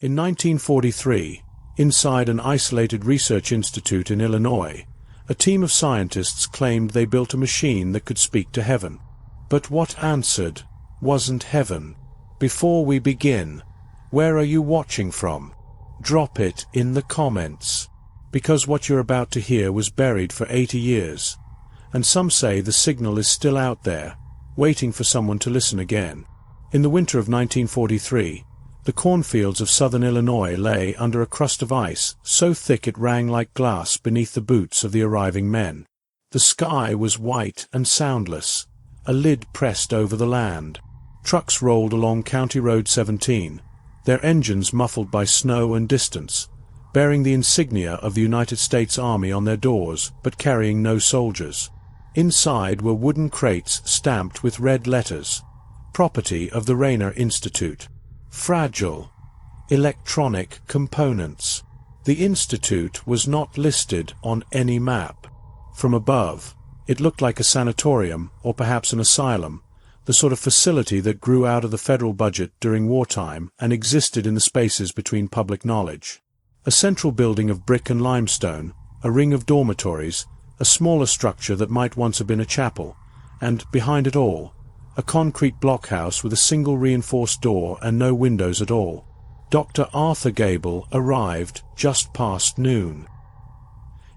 In 1943, inside an isolated research institute in Illinois, a team of scientists claimed they built a machine that could speak to heaven. But what answered wasn't heaven. Before we begin, where are you watching from? Drop it in the comments. Because what you're about to hear was buried for 80 years, and some say the signal is still out there, waiting for someone to listen again. In the winter of 1943, the cornfields of southern Illinois lay under a crust of ice so thick it rang like glass beneath the boots of the arriving men. The sky was white and soundless, a lid pressed over the land. Trucks rolled along County Road 17, their engines muffled by snow and distance, bearing the insignia of the United States Army on their doors but carrying no soldiers. Inside were wooden crates stamped with red letters, property of the Rainer Institute. Fragile, electronic components. The institute was not listed on any map. From above, it looked like a sanatorium or perhaps an asylum, the sort of facility that grew out of the federal budget during wartime and existed in the spaces between public knowledge. A central building of brick and limestone, a ring of dormitories, a smaller structure that might once have been a chapel, and, behind it all, a concrete blockhouse with a single reinforced door and no windows at all. Dr. Arthur Gable arrived just past noon.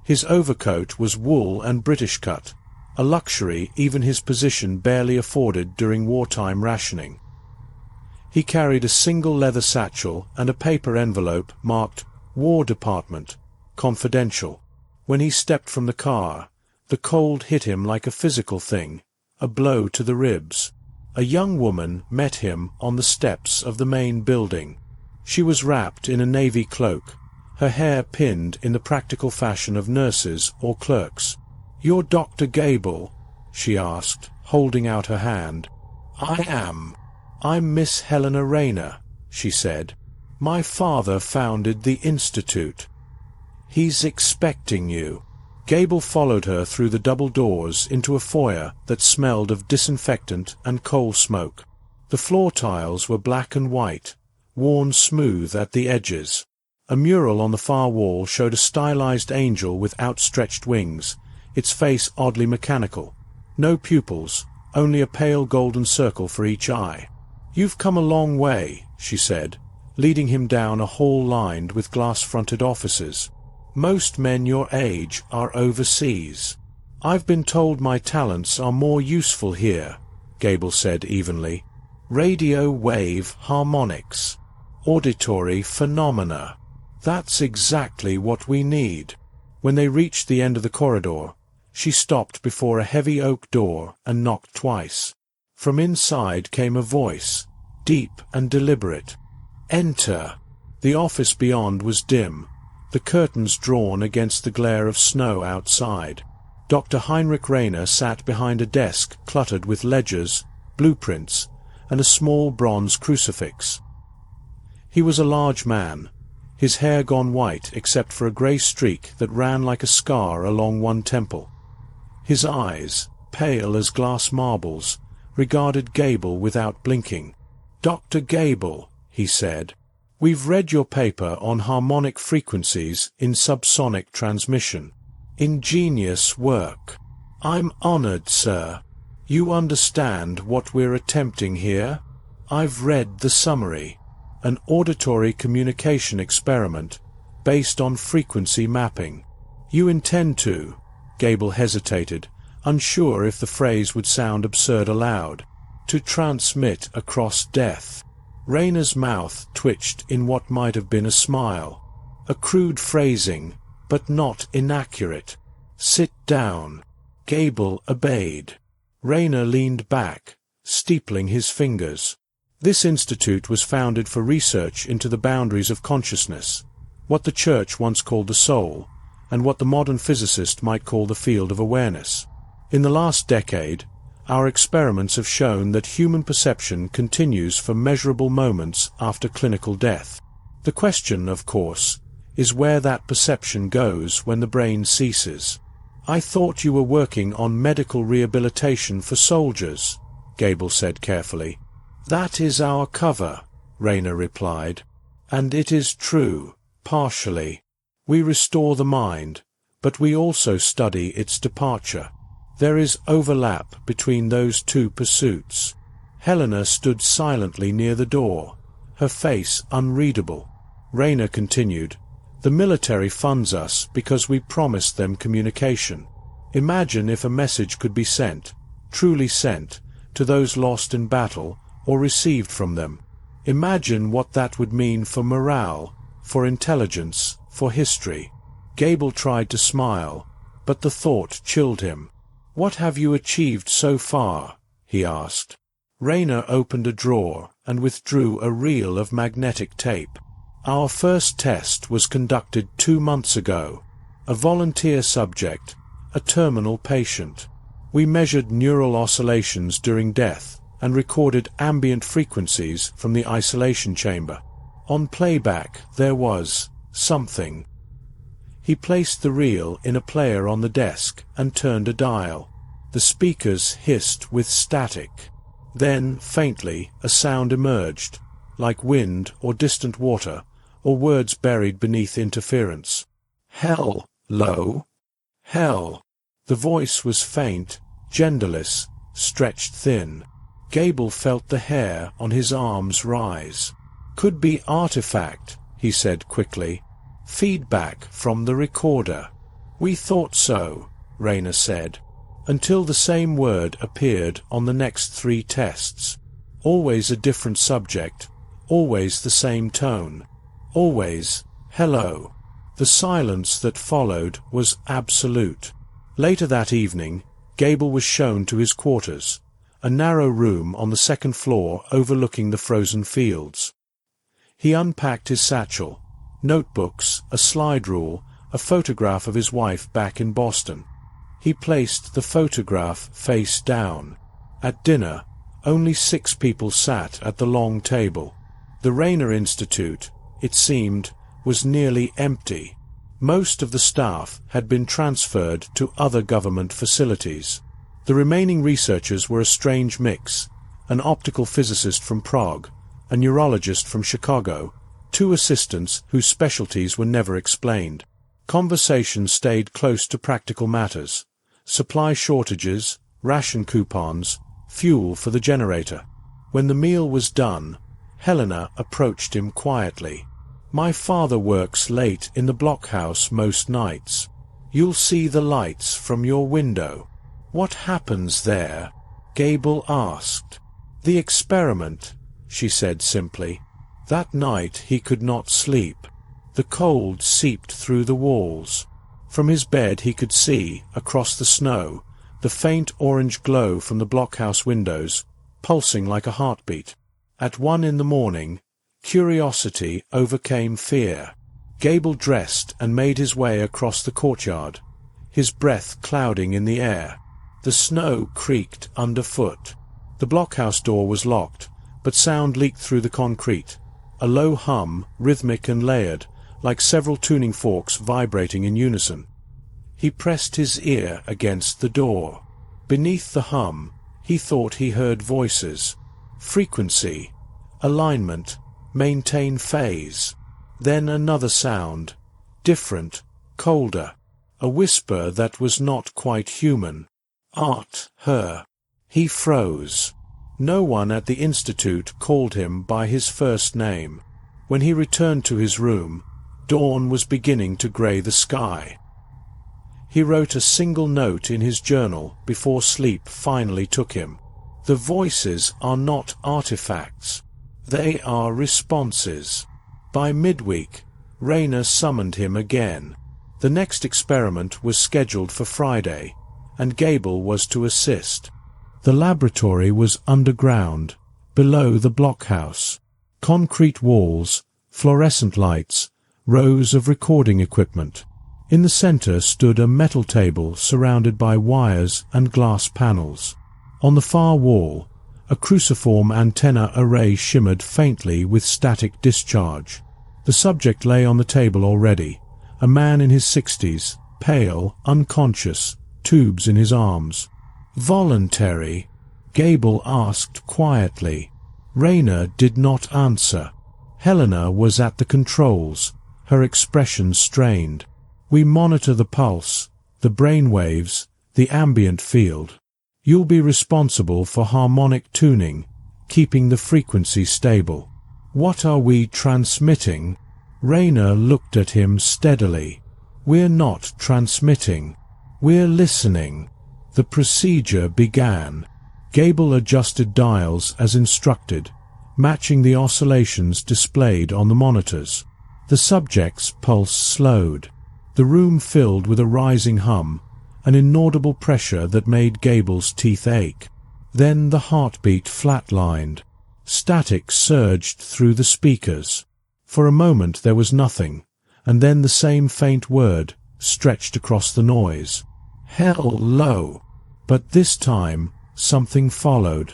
His overcoat was wool and British cut, a luxury even his position barely afforded during wartime rationing. He carried a single leather satchel and a paper envelope marked War Department, Confidential. When he stepped from the car, the cold hit him like a physical thing, a blow to the ribs. A young woman met him on the steps of the main building. She was wrapped in a navy cloak, her hair pinned in the practical fashion of nurses or clerks. "You're Dr. Gable?" she asked, holding out her hand. "I am. I'm Miss Helena Rayner," she said. "My father founded the institute. He's expecting you." Gable followed her through the double doors into a foyer that smelled of disinfectant and coal smoke. The floor tiles were black and white, worn smooth at the edges. A mural on the far wall showed a stylized angel with outstretched wings, its face oddly mechanical. No pupils, only a pale golden circle for each eye. "You've come a long way," she said, leading him down a hall lined with glass-fronted offices. "Most men your age are overseas. I've been told my talents are more useful here," Gable said evenly. "Radio wave harmonics. Auditory phenomena. That's exactly what we need." When they reached the end of the corridor, she stopped before a heavy oak door and knocked twice. From inside came a voice, deep and deliberate. "Enter." The office beyond was dim, the curtains drawn against the glare of snow outside. Dr. Heinrich Rayner sat behind a desk cluttered with ledgers, blueprints, and a small bronze crucifix. He was a large man, his hair gone white except for a grey streak that ran like a scar along one temple. His eyes, pale as glass marbles, regarded Gable without blinking. "Dr. Gable," he said, "we've read your paper on harmonic frequencies in subsonic transmission. Ingenious work. I'm honored, sir. You understand what we're attempting here? I've read the summary. An auditory communication experiment based on frequency mapping. You intend to—" Gable hesitated, unsure if the phrase would sound absurd aloud. "To transmit across death." Rayner's mouth twitched in what might have been a smile. A crude phrasing, but not inaccurate. "Sit down." Gable obeyed. Rayner leaned back, steepling his fingers. This institute was founded for research into the boundaries of consciousness, what the Church once called the soul, and what the modern physicist might call the field of awareness. In the last decade, our experiments have shown that human perception continues for measurable moments after clinical death. The question, of course, is where that perception goes when the brain ceases. "I thought you were working on medical rehabilitation for soldiers," Gable said carefully. "That is our cover," Rayner replied. And it is true, partially. We restore the mind, but we also study its departure. There is overlap between those two pursuits. Helena stood silently near the door, her face unreadable. Rayner continued, "The military funds us because we promised them communication. Imagine if a message could be sent, truly sent, to those lost in battle, or received from them. Imagine what that would mean for morale, for intelligence, for history." Gable tried to smile, but the thought chilled him. "What have you achieved so far?" he asked. Rayner opened a drawer and withdrew a reel of magnetic tape. "Our first test was conducted 2 months ago. A volunteer subject, a terminal patient. We measured neural oscillations during death and recorded ambient frequencies from the isolation chamber. On playback there was something." He placed the reel in a player on the desk and turned a dial. The speakers hissed with static. Then, faintly, a sound emerged, like wind or distant water, or words buried beneath interference. "Hell, low. Hell." The voice was faint, genderless, stretched thin. Gable felt the hair on his arms rise. "Could be artifact," he said quickly. "Feedback from the recorder." "We thought so," Rayner said, until the same word appeared on the next 3 tests. Always a different subject, always the same tone, always, "Hello." The silence that followed was absolute. Later that evening, Gable was shown to his quarters, a narrow room on the 2nd floor overlooking the frozen fields. He unpacked his satchel, notebooks, a slide rule, a photograph of his wife back in Boston. He placed the photograph face down. At dinner, only 6 people sat at the long table. The Rayner Institute, it seemed, was nearly empty. Most of the staff had been transferred to other government facilities. The remaining researchers were a strange mix: an optical physicist from Prague, a neurologist from Chicago, 2 assistants whose specialties were never explained. Conversation stayed close to practical matters: supply shortages, ration coupons, fuel for the generator. When the meal was done, Helena approached him quietly. "My father works late in the blockhouse most nights. You'll see the lights from your window." "What happens there?" Gable asked. "The experiment," she said simply. That night he could not sleep. The cold seeped through the walls. From his bed he could see, across the snow, the faint orange glow from the blockhouse windows, pulsing like a heartbeat. At 1 in the morning, curiosity overcame fear. Gable dressed and made his way across the courtyard, his breath clouding in the air. The snow creaked underfoot. The blockhouse door was locked, but sound leaked through the concrete, a low hum, rhythmic and layered, like several tuning forks vibrating in unison. He pressed his ear against the door. Beneath the hum, he thought he heard voices. Frequency, alignment, maintain phase. Then another sound, different, colder, a whisper that was not quite human. "Art, her." He froze. No one at the Institute called him by his first name. When he returned to his room, dawn was beginning to grey the sky. He wrote a single note in his journal before sleep finally took him. The voices are not artifacts. They are responses. By midweek, Rayner summoned him again. The next experiment was scheduled for Friday, and Gable was to assist. The laboratory was underground, below the blockhouse. Concrete walls, fluorescent lights, rows of recording equipment. In the center stood a metal table surrounded by wires and glass panels. On the far wall, a cruciform antenna array shimmered faintly with static discharge. The subject lay on the table already, a man in his 60s, pale, unconscious, tubes in his arms. "Voluntary?" Gable asked quietly. Rayner did not answer. Helena was at the controls, her expression strained. "We monitor the pulse, the brain waves, the ambient field. You'll be responsible for harmonic tuning, keeping the frequency stable." "What are we transmitting?" Rayner looked at him steadily. "We're not transmitting. We're listening." The procedure began. Gable adjusted dials as instructed, matching the oscillations displayed on the monitors. The subject's pulse slowed. The room filled with a rising hum, an inaudible pressure that made Gable's teeth ache. Then the heartbeat flatlined. Static surged through the speakers. For a moment there was nothing, and then the same faint word stretched across the noise. "Hello." But this time, something followed.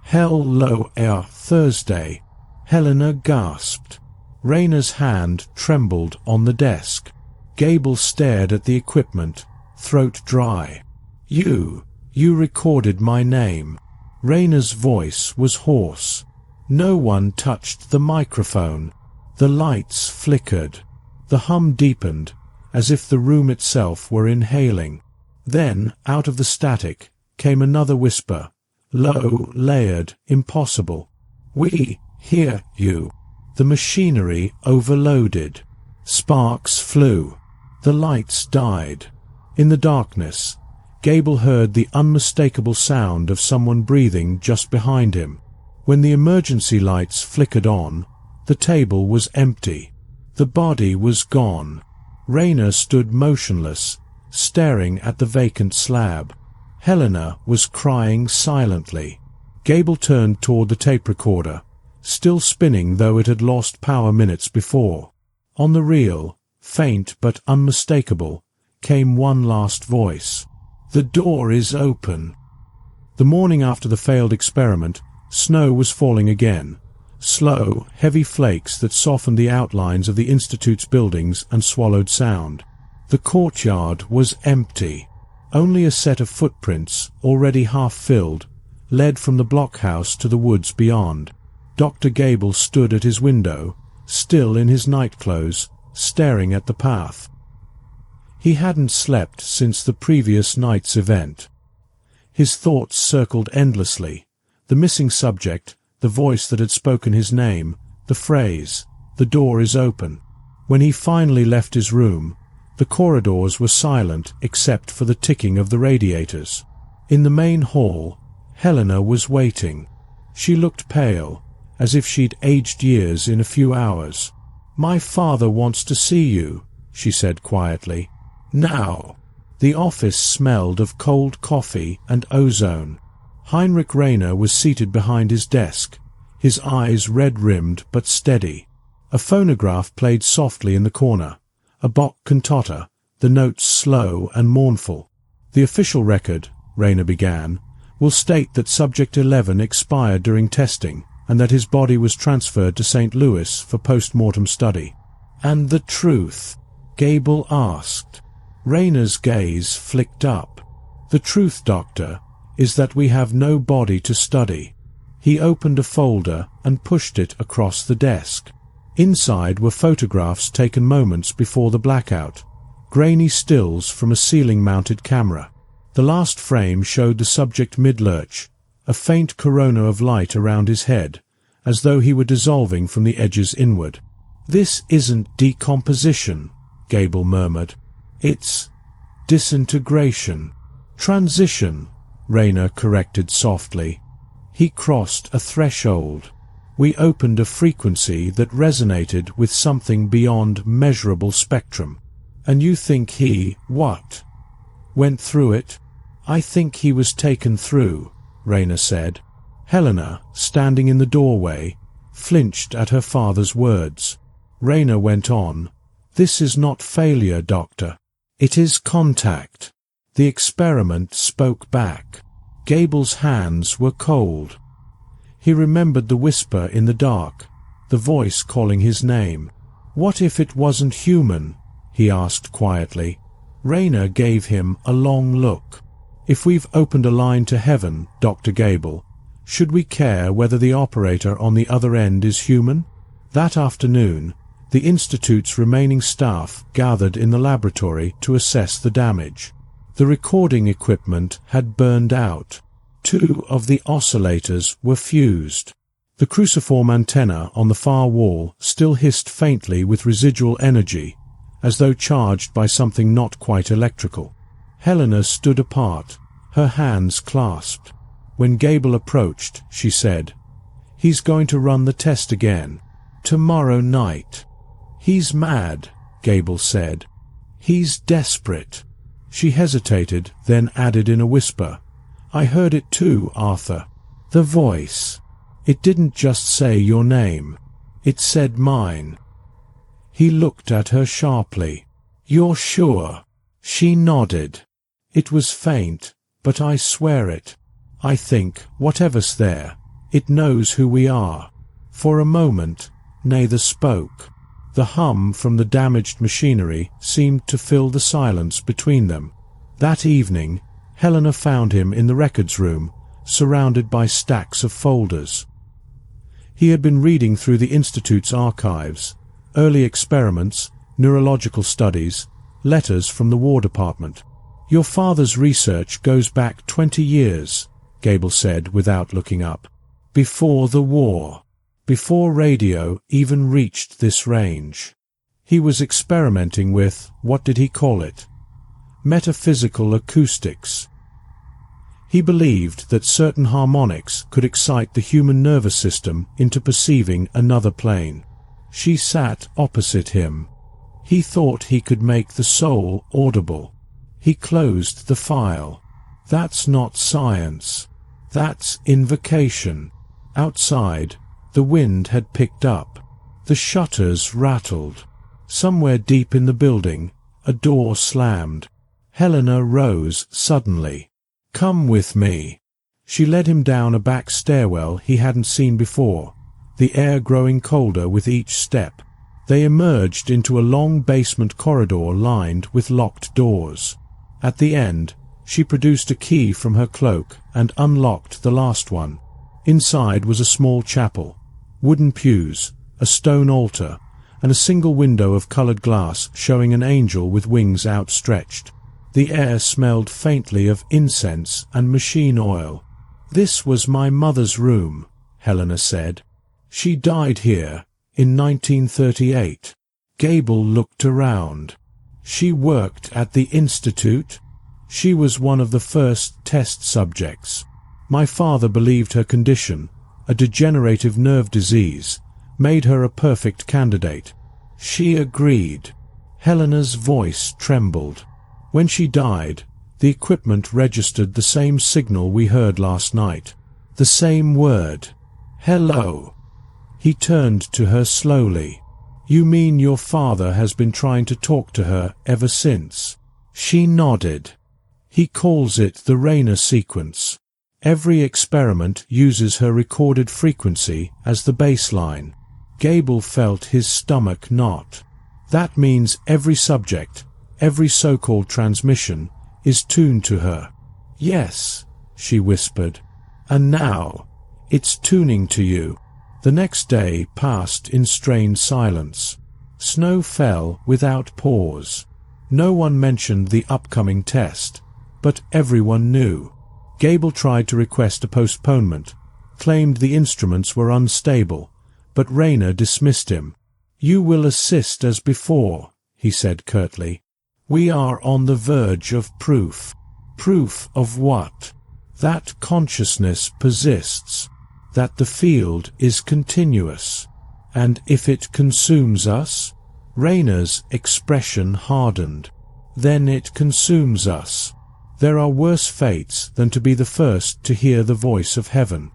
"Hello, Thursday." Helena gasped. Rayner's hand trembled on the desk. Gable stared at the equipment, throat dry. You recorded my name." Rayner's voice was hoarse. No one touched the microphone. The lights flickered. The hum deepened, as if the room itself were inhaling. Then, out of the static, came another whisper, low, layered, impossible. "We hear you." The machinery overloaded. Sparks flew. The lights died. In the darkness, Gable heard the unmistakable sound of someone breathing just behind him. When the emergency lights flickered on, the table was empty. The body was gone. Rayner stood motionless, staring at the vacant slab. Helena was crying silently. Gable turned toward the tape recorder, still spinning though it had lost power minutes before. On the reel, faint but unmistakable, came one last voice. "The door is open." The morning after the failed experiment, snow was falling again. Slow, heavy flakes that softened the outlines of the Institute's buildings and swallowed sound. The courtyard was empty. Only a set of footprints, already half filled, led from the blockhouse to the woods beyond. Dr. Gable stood at his window, still in his nightclothes, staring at the path. He hadn't slept since the previous night's event. His thoughts circled endlessly. The missing subject, the voice that had spoken his name, the phrase, "The door is open." When he finally left his room, the corridors were silent except for the ticking of the radiators. In the main hall, Helena was waiting. She looked pale, as if she'd aged years in a few hours. "My father wants to see you," she said quietly. "Now." The office smelled of cold coffee and ozone. Heinrich Rayner was seated behind his desk, his eyes red-rimmed but steady. A phonograph played softly in the corner, a Bach cantata, the notes slow and mournful. "The official record," Rayner began, "will state that Subject 11 expired during testing and that his body was transferred to St. Louis for post-mortem study." "And the truth?" Gable asked. Rayner's gaze flicked up. "The truth, Doctor, is that we have no body to study." He opened a folder and pushed it across the desk. Inside were photographs taken moments before the blackout, grainy stills from a ceiling-mounted camera. The last frame showed the subject mid-lurch, a faint corona of light around his head, as though he were dissolving from the edges inward. "This isn't decomposition," Gable murmured. "It's disintegration." "Transition," Rayner corrected softly. He crossed a threshold. "We opened a frequency that resonated with something beyond measurable spectrum." "And you think he, what? Went through it?" "I think he was taken through," Rayner said. Helena, standing in the doorway, flinched at her father's words. Rayner went on, "This is not failure, Doctor. It is contact." The experiment spoke back. Gable's hands were cold. He remembered the whisper in the dark, the voice calling his name. "What if it wasn't human?" he asked quietly. Rayner gave him a long look. "If we've opened a line to heaven, Dr. Gable, should we care whether the operator on the other end is human?" That afternoon, the Institute's remaining staff gathered in the laboratory to assess the damage. The recording equipment had burned out. 2 of the oscillators were fused. The cruciform antenna on the far wall still hissed faintly with residual energy, as though charged by something not quite electrical. Helena stood apart, her hands clasped. When Gable approached, she said, "He's going to run the test again. Tomorrow night." "He's mad," Gable said. "He's desperate." She hesitated, then added in a whisper, "I heard it too, Arthur. The voice. It didn't just say your name. It said mine." He looked at her sharply. "You're sure?" She nodded. "It was faint, but I swear it. I think, whatever's there, it knows who we are." For a moment, neither spoke. The hum from the damaged machinery seemed to fill the silence between them. That evening, Helena found him in the records room, surrounded by stacks of folders. He had been reading through the Institute's archives, early experiments, neurological studies, letters from the War Department. "Your father's research goes back 20 years, Gable said without looking up. "Before the war. Before radio even reached this range. He was experimenting with, what did he call it? Metaphysical acoustics. He believed that certain harmonics could excite the human nervous system into perceiving another plane. She sat opposite him. He thought he could make the soul audible. He closed the file. That's not science. That's invocation." Outside, the wind had picked up. The shutters rattled. Somewhere deep in the building, a door slammed. Helena rose suddenly. "Come with me." She led him down a back stairwell he hadn't seen before, the air growing colder with each step. They emerged into a long basement corridor lined with locked doors. At the end, she produced a key from her cloak and unlocked the last one. Inside was a small chapel, wooden pews, a stone altar, and a single window of colored glass showing an angel with wings outstretched. The air smelled faintly of incense and machine oil. "This was my mother's room," Helena said. "She died here in 1938. Gable looked around. "She worked at the Institute?" "She was one of the first test subjects. My father believed her condition, a degenerative nerve disease, made her a perfect candidate." She agreed. Helena's voice trembled. "When she died, the equipment registered the same signal we heard last night. The same word. Hello." He turned to her slowly. "You mean your father has been trying to talk to her ever since?" She nodded. "He calls it the Rainer sequence. Every experiment uses her recorded frequency as the baseline." Gable felt his stomach knot. "That means every subject, every so-called transmission, is tuned to her." "Yes," she whispered. "And now, it's tuning to you." The next day passed in strained silence. Snow fell without pause. No one mentioned the upcoming test, but everyone knew. Gable tried to request a postponement, claimed the instruments were unstable, but Rainer dismissed him. "You will assist as before," he said curtly. "We are on the verge of proof." "Proof of what?" "That consciousness persists, that the field is continuous. And if it consumes us?" Rainer's expression hardened. "Then it consumes us. There are worse fates than to be the first to hear the voice of heaven."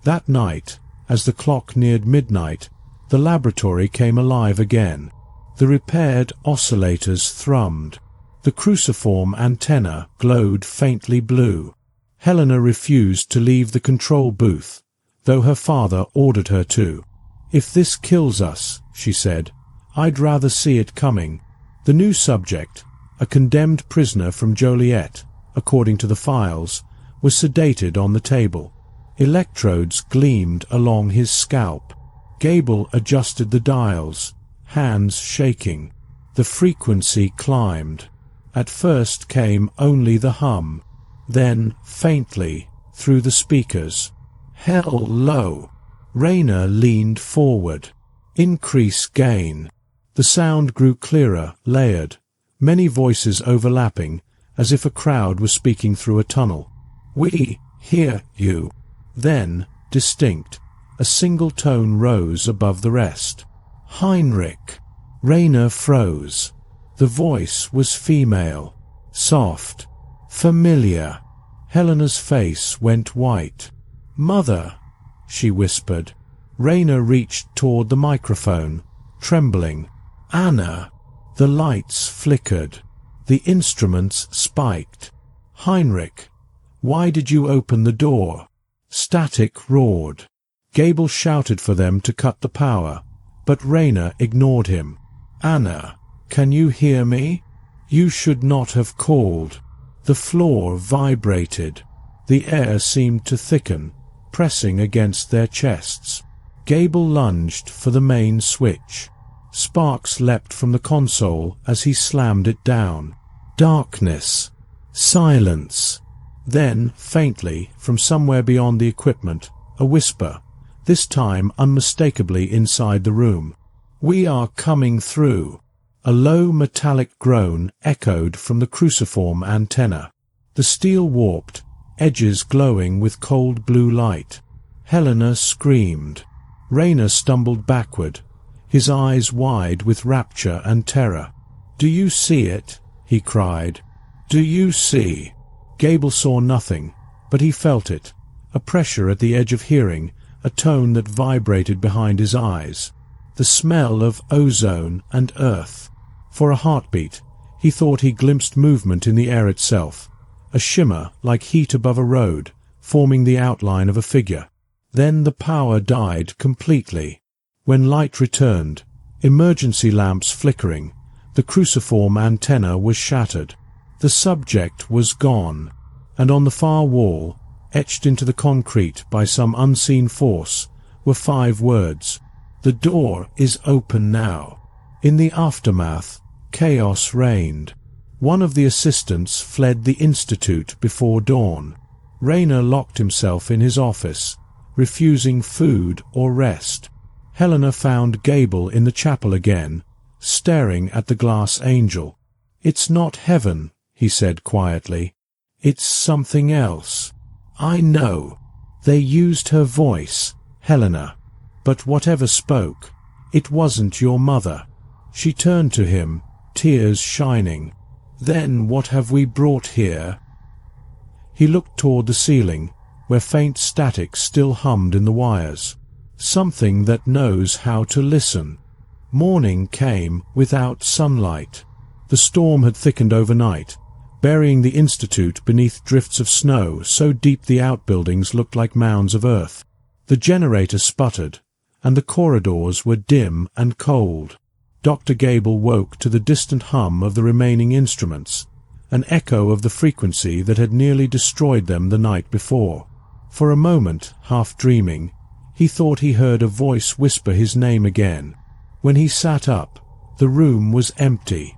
That night, as the clock neared midnight, the laboratory came alive again. The repaired oscillators thrummed. The cruciform antenna glowed faintly blue. Helena refused to leave the control booth, though her father ordered her to. "If this kills us," she said, "I'd rather see it coming." The new subject, a condemned prisoner from Joliet, according to the files, was sedated on the table. Electrodes gleamed along his scalp. Gable adjusted the dials, hands shaking. The frequency climbed. At first came only the hum, then, faintly, through the speakers. Hello. Rayner leaned forward. Increase gain. The sound grew clearer, layered, many voices overlapping, as if a crowd was speaking through a tunnel. We hear you. Then, distinct, a single tone rose above the rest. Heinrich. Rayner froze. The voice was female, soft, familiar. Helena's face went white. Mother, she whispered. Rayner reached toward the microphone, trembling. Anna. The lights flickered. The instruments spiked. Heinrich, why did you open the door? Static roared. Gable shouted for them to cut the power, but Rayner ignored him. Anna, can you hear me? You should not have called. The floor vibrated. The air seemed to thicken, pressing against their chests. Gable lunged for the main switch. Sparks leapt from the console as he slammed it down. Darkness. Silence. Then, faintly, from somewhere beyond the equipment, a whisper, this time unmistakably inside the room. We are coming through. A low metallic groan echoed from the cruciform antenna. The steel warped, edges glowing with cold blue light. Helena screamed. Rayner stumbled backward, his eyes wide with rapture and terror. Do you see it? He cried. Do you see? Gable saw nothing, but he felt it, a pressure at the edge of hearing, a tone that vibrated behind his eyes. The smell of ozone and earth. For a heartbeat, he thought he glimpsed movement in the air itself, a shimmer like heat above a road, forming the outline of a figure. Then the power died completely. When light returned, emergency lamps flickering, the cruciform antenna was shattered. The subject was gone, and on the far wall, etched into the concrete by some unseen force, were 5 words. The door is open now. In the aftermath, chaos reigned. One of the assistants fled the institute before dawn. Rayner locked himself in his office, refusing food or rest. Helena found Gable in the chapel again, staring at the glass angel. It's not heaven, he said quietly. It's something else. I know. They used her voice, Helena. But whatever spoke, it wasn't your mother. She turned to him, tears shining. Then what have we brought here? He looked toward the ceiling, where faint static still hummed in the wires. Something that knows how to listen. Morning came without sunlight. The storm had thickened overnight, burying the institute beneath drifts of snow so deep the outbuildings looked like mounds of earth. The generator sputtered, and the corridors were dim and cold. Dr. Gable woke to the distant hum of the remaining instruments, an echo of the frequency that had nearly destroyed them the night before. For a moment, half dreaming, he thought he heard a voice whisper his name again. When he sat up, the room was empty.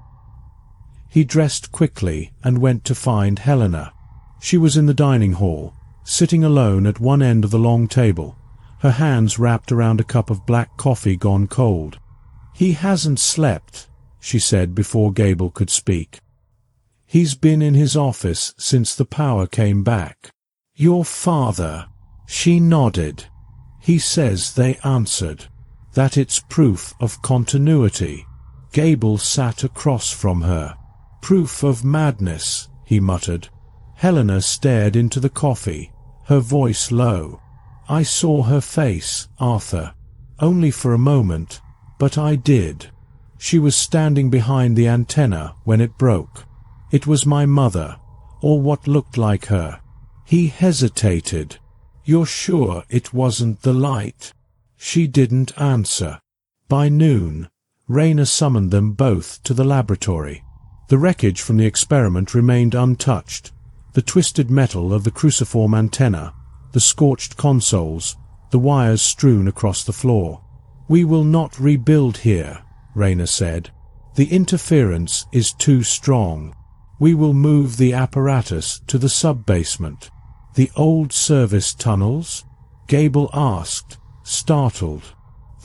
He dressed quickly and went to find Helena. She was in the dining hall, sitting alone at one end of the long table, her hands wrapped around a cup of black coffee gone cold. He hasn't slept, she said before Gable could speak. He's been in his office since the power came back. Your father? She nodded. He says they answered, that it's proof of continuity. Gable sat across from her. Proof of madness, he muttered. Helena stared into the coffee, her voice low. I saw her face, Arthur. Only for a moment, but I did. She was standing behind the antenna when it broke. It was my mother, or what looked like her. He hesitated. You're sure it wasn't the light? She didn't answer. By noon, Rayner summoned them both to the laboratory. The wreckage from the experiment remained untouched. The twisted metal of the cruciform antenna, the scorched consoles, the wires strewn across the floor. "We will not rebuild here," Rayner said. "The interference is too strong. We will move the apparatus to the sub-basement." "The old service tunnels?" Gable asked, startled.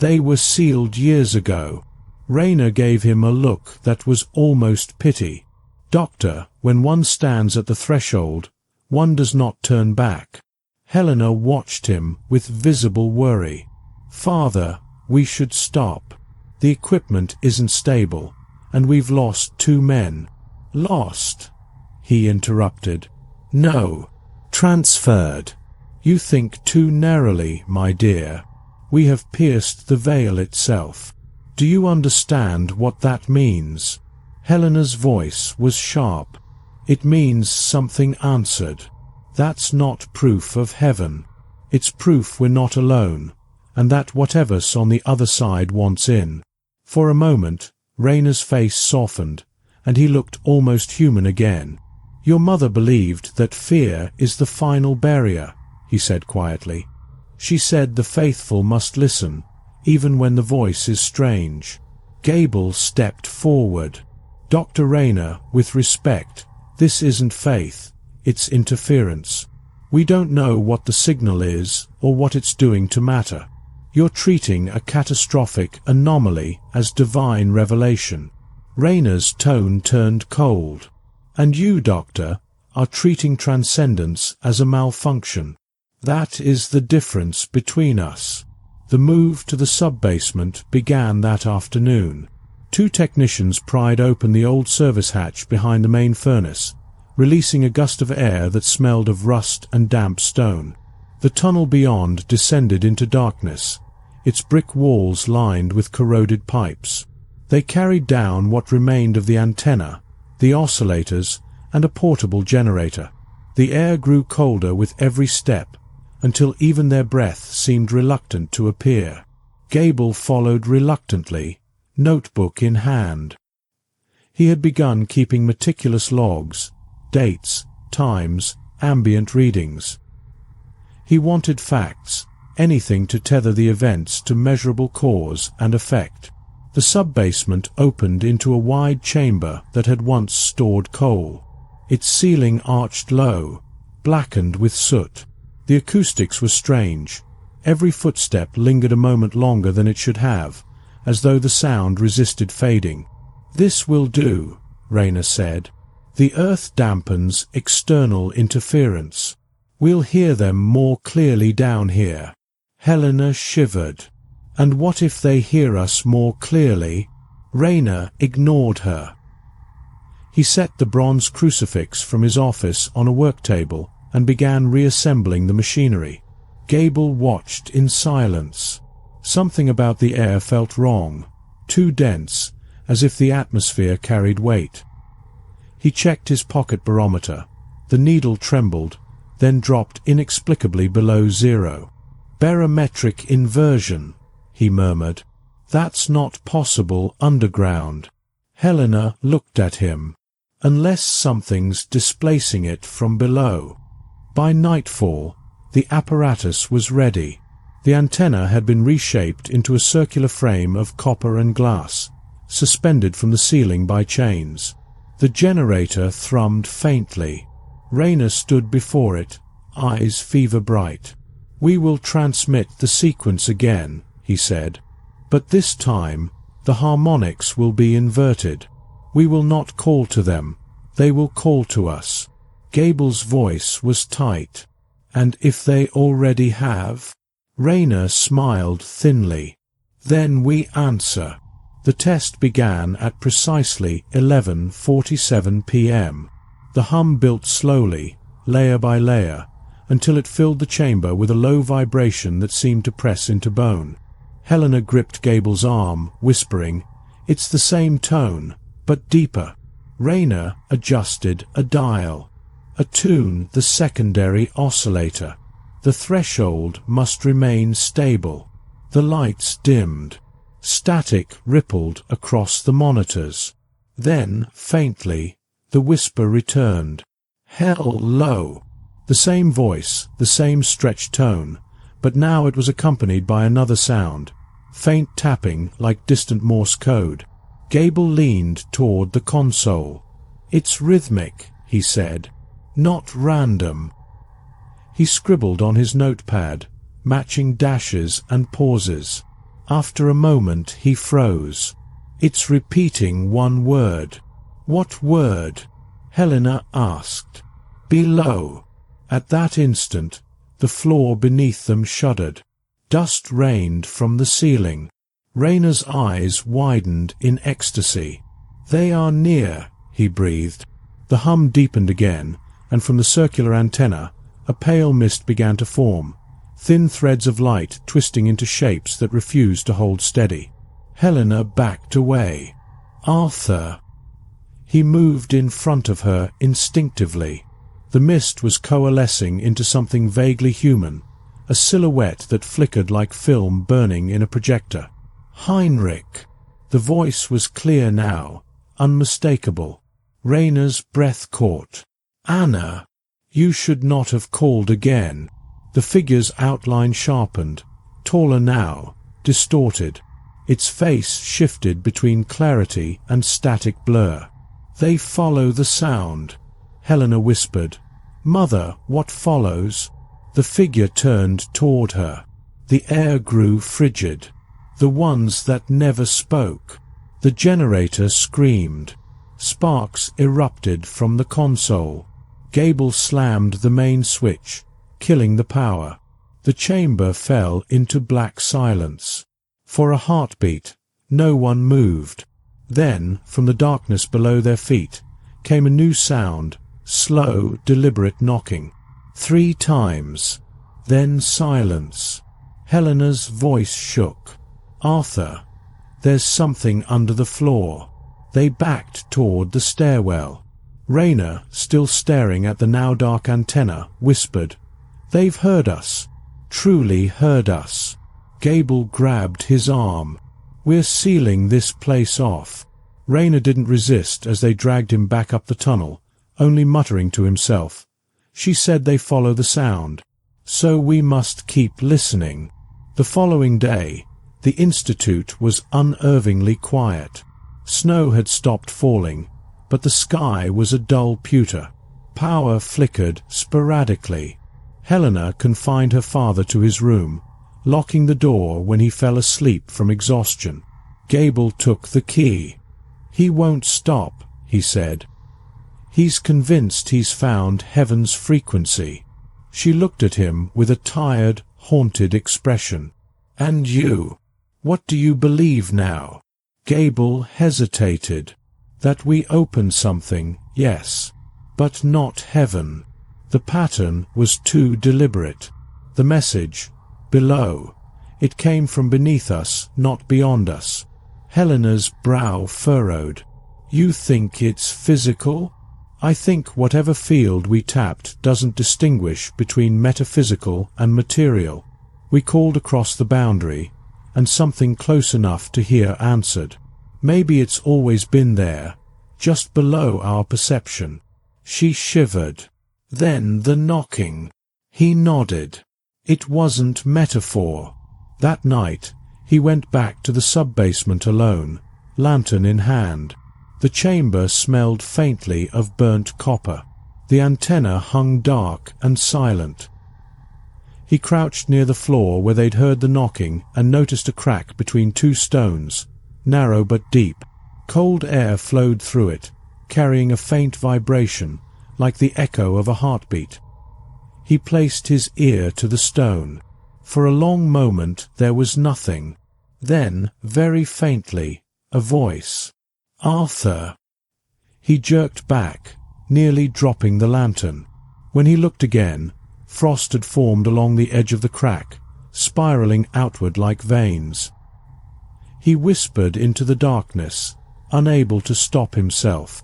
"They were sealed years ago." Rayner gave him a look that was almost pity. "Doctor, when one stands at the threshold, one does not turn back." Helena watched him with visible worry. "Father, we should stop. The equipment isn't stable, and we've lost 2 men. "Lost?" he interrupted. "No, transferred. You think too narrowly, my dear. We have pierced the veil itself. Do you understand what that means?" Helena's voice was sharp. "It means something answered. That's not proof of heaven. It's proof we're not alone, and that whatever's on the other side wants in." For a moment, Rayner's face softened, and he looked almost human again. "Your mother believed that fear is the final barrier," he said quietly. "She said the faithful must listen, even when the voice is strange." Gable stepped forward. "Dr. Rayner, with respect, this isn't faith, it's interference. We don't know what the signal is or what it's doing to matter. You're treating a catastrophic anomaly as divine revelation." Rayner's tone turned cold. "And you, Doctor, are treating transcendence as a malfunction. That is the difference between us." The move to the sub-basement began that afternoon. 2 technicians pried open the old service hatch behind the main furnace, releasing a gust of air that smelled of rust and damp stone. The tunnel beyond descended into darkness, its brick walls lined with corroded pipes. They carried down what remained of the antenna, the oscillators, and a portable generator. The air grew colder with every step, until even their breath seemed reluctant to appear. Gable followed reluctantly, notebook in hand. He had begun keeping meticulous logs, dates, times, ambient readings. He wanted facts, anything to tether the events to measurable cause and effect. The sub-basement opened into a wide chamber that had once stored coal. Its ceiling arched low, blackened with soot. The acoustics were strange. Every footstep lingered a moment longer than it should have, as though the sound resisted fading. "This will do," Rayner said. "The earth dampens external interference. We'll hear them more clearly down here." Helena shivered. "And what if they hear us more clearly?" Rayner ignored her. He set the bronze crucifix from his office on a work table and began reassembling the machinery. Gable watched in silence. Something about the air felt wrong, too dense, as if the atmosphere carried weight. He checked his pocket barometer. The needle trembled, then dropped inexplicably below 0. "Barometric inversion," he murmured. "That's not possible underground." Helena looked at him. "Unless something's displacing it from below." By nightfall, the apparatus was ready. The antenna had been reshaped into a circular frame of copper and glass, suspended from the ceiling by chains. The generator thrummed faintly. Rayner stood before it, eyes fever-bright. "We will transmit the sequence again," he said. "But this time, the harmonics will be inverted. We will not call to them, they will call to us." Gable's voice was tight. "And if they already have?" Rayner smiled thinly. "Then we answer." The test began at precisely 11:47 p.m. The hum built slowly, layer by layer, until it filled the chamber with a low vibration that seemed to press into bone. Helena gripped Gable's arm, whispering, "It's the same tone, but deeper." Rayner adjusted a dial. "Attune the secondary oscillator. The threshold must remain stable." The lights dimmed. Static rippled across the monitors. Then, faintly, the whisper returned. "Hello." The same voice, the same stretched tone, but now it was accompanied by another sound, faint tapping like distant Morse code. Gable leaned toward the console. "It's rhythmic," he said. "Not random." He scribbled on his notepad, matching dashes and pauses. After a moment he froze. "It's repeating one word." "What word?" Helena asked. "Below." At that instant, the floor beneath them shuddered. Dust rained from the ceiling. Rayner's eyes widened in ecstasy. "They are near," he breathed. The hum deepened again, and from the circular antenna, a pale mist began to form, thin threads of light twisting into shapes that refused to hold steady. Helena backed away. "Arthur." He moved in front of her instinctively. The mist was coalescing into something vaguely human, a silhouette that flickered like film burning in a projector. "Heinrich." The voice was clear now, unmistakable. Rayner's breath caught. "Anna." "You should not have called again." The figure's outline sharpened, taller now, distorted. Its face shifted between clarity and static blur. "They follow the sound," Helena whispered. "Mother, what follows?" The figure turned toward her. The air grew frigid. "The ones that never spoke." The generator screamed. Sparks erupted from the console. Gable slammed the main switch, killing the power. The chamber fell into black silence. For a heartbeat, no one moved. Then, from the darkness below their feet, came a new sound, slow, deliberate knocking. 3 times. Then silence. Helena's voice shook. "Arthur, there's something under the floor." They backed toward the stairwell. Rayner, still staring at the now dark antenna, whispered, "They've heard us. Truly heard us." Gable grabbed his arm. "We're sealing this place off." Rayner didn't resist as they dragged him back up the tunnel, only muttering to himself. "She said they follow the sound. So we must keep listening." The following day, the Institute was unervingly quiet. Snow had stopped falling, but the sky was a dull pewter. Power flickered sporadically. Helena confined her father to his room, locking the door when he fell asleep from exhaustion. Gable took the key. "He won't stop," he said. "He's convinced he's found heaven's frequency." She looked at him with a tired, haunted expression. "And you? What do you believe now?" Gable hesitated. "That we open something, yes, but not heaven." The pattern was too deliberate. The message, below, it came from beneath us, not beyond us. Helena's brow furrowed. "You think it's physical?" "I think whatever field we tapped doesn't distinguish between metaphysical and material." We called across the boundary, and something close enough to hear answered. "Maybe it's always been there, just below our perception." She shivered. "Then the knocking." He nodded. It wasn't metaphor. That night, he went back to the sub-basement alone, lantern in hand. The chamber smelled faintly of burnt copper. The antenna hung dark and silent. He crouched near the floor where they'd heard the knocking and noticed a crack between 2 stones, narrow but deep. Cold air flowed through it, carrying a faint vibration, like the echo of a heartbeat. He placed his ear to the stone. For a long moment there was nothing. Then, very faintly, a voice. "Arthur!" He jerked back, nearly dropping the lantern. When he looked again, frost had formed along the edge of the crack, spiraling outward like veins. He whispered into the darkness, unable to stop himself.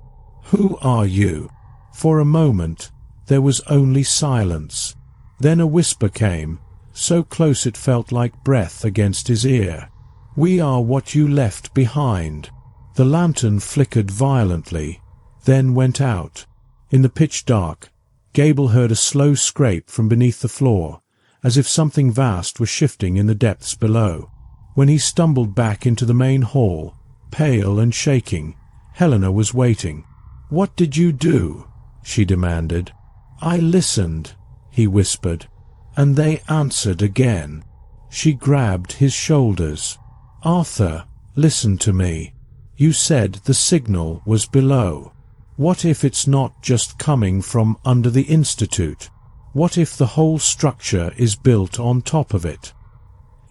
"Who are you?" For a moment, there was only silence. Then a whisper came, so close it felt like breath against his ear. "We are what you left behind." The lantern flickered violently, then went out. In the pitch dark, Gable heard a slow scrape from beneath the floor, as if something vast was shifting in the depths below. When he stumbled back into the main hall, pale and shaking, Helena was waiting. "What did you do?" she demanded. "I listened," he whispered, "and they answered again." She grabbed his shoulders. "Arthur, listen to me. You said the signal was below. What if it's not just coming from under the Institute? What if the whole structure is built on top of it?"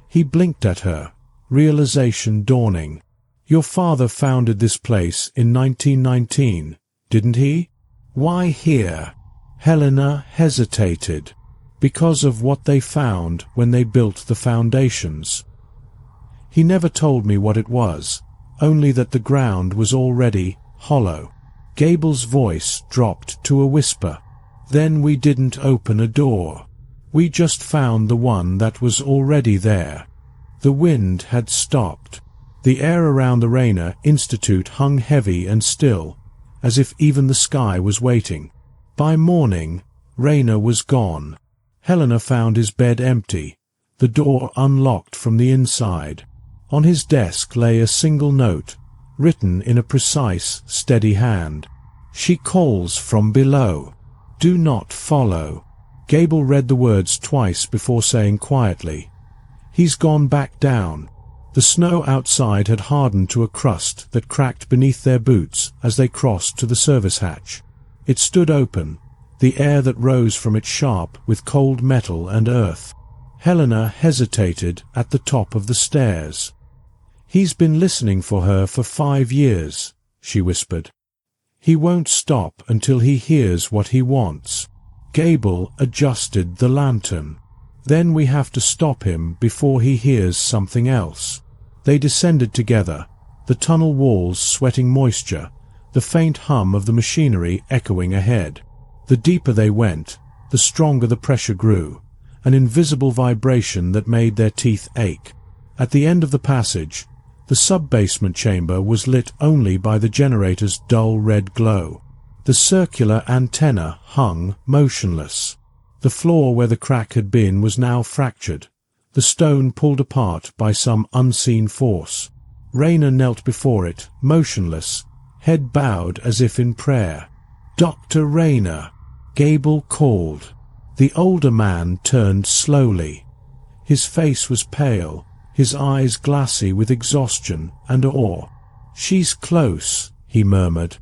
He blinked at her, realization dawning. "Your father founded this place in 1919, didn't he? Why here?" Helena hesitated. "Because of what they found when they built the foundations. He never told me what it was, only that the ground was already hollow." Gable's voice dropped to a whisper. "Then we didn't open a door. We just found the one that was already there." The wind had stopped. The air around the Rayner Institute hung heavy and still, as if even the sky was waiting. By morning, Rayner was gone. Helena found his bed empty, the door unlocked from the inside. On his desk lay a single note, written in a precise, steady hand. "She calls from below. Do not follow." Gable read the words twice before saying quietly, "He's gone back down." The snow outside had hardened to a crust that cracked beneath their boots as they crossed to the service hatch. It stood open, the air that rose from it sharp with cold metal and earth. Helena hesitated at the top of the stairs. "He's been listening for her for 5 years," she whispered. "He won't stop until he hears what he wants." Gable adjusted the lantern. "Then we have to stop him before he hears something else." They descended together, the tunnel walls sweating moisture, the faint hum of the machinery echoing ahead. The deeper they went, the stronger the pressure grew, an invisible vibration that made their teeth ache. At the end of the passage, the sub-basement chamber was lit only by the generator's dull red glow. The circular antenna hung motionless. The floor where the crack had been was now fractured, the stone pulled apart by some unseen force. Rayner knelt before it, motionless, head bowed as if in prayer. "Dr. Rayner," Gable called. The older man turned slowly. His face was pale, his eyes glassy with exhaustion and awe. "She's close," he murmured.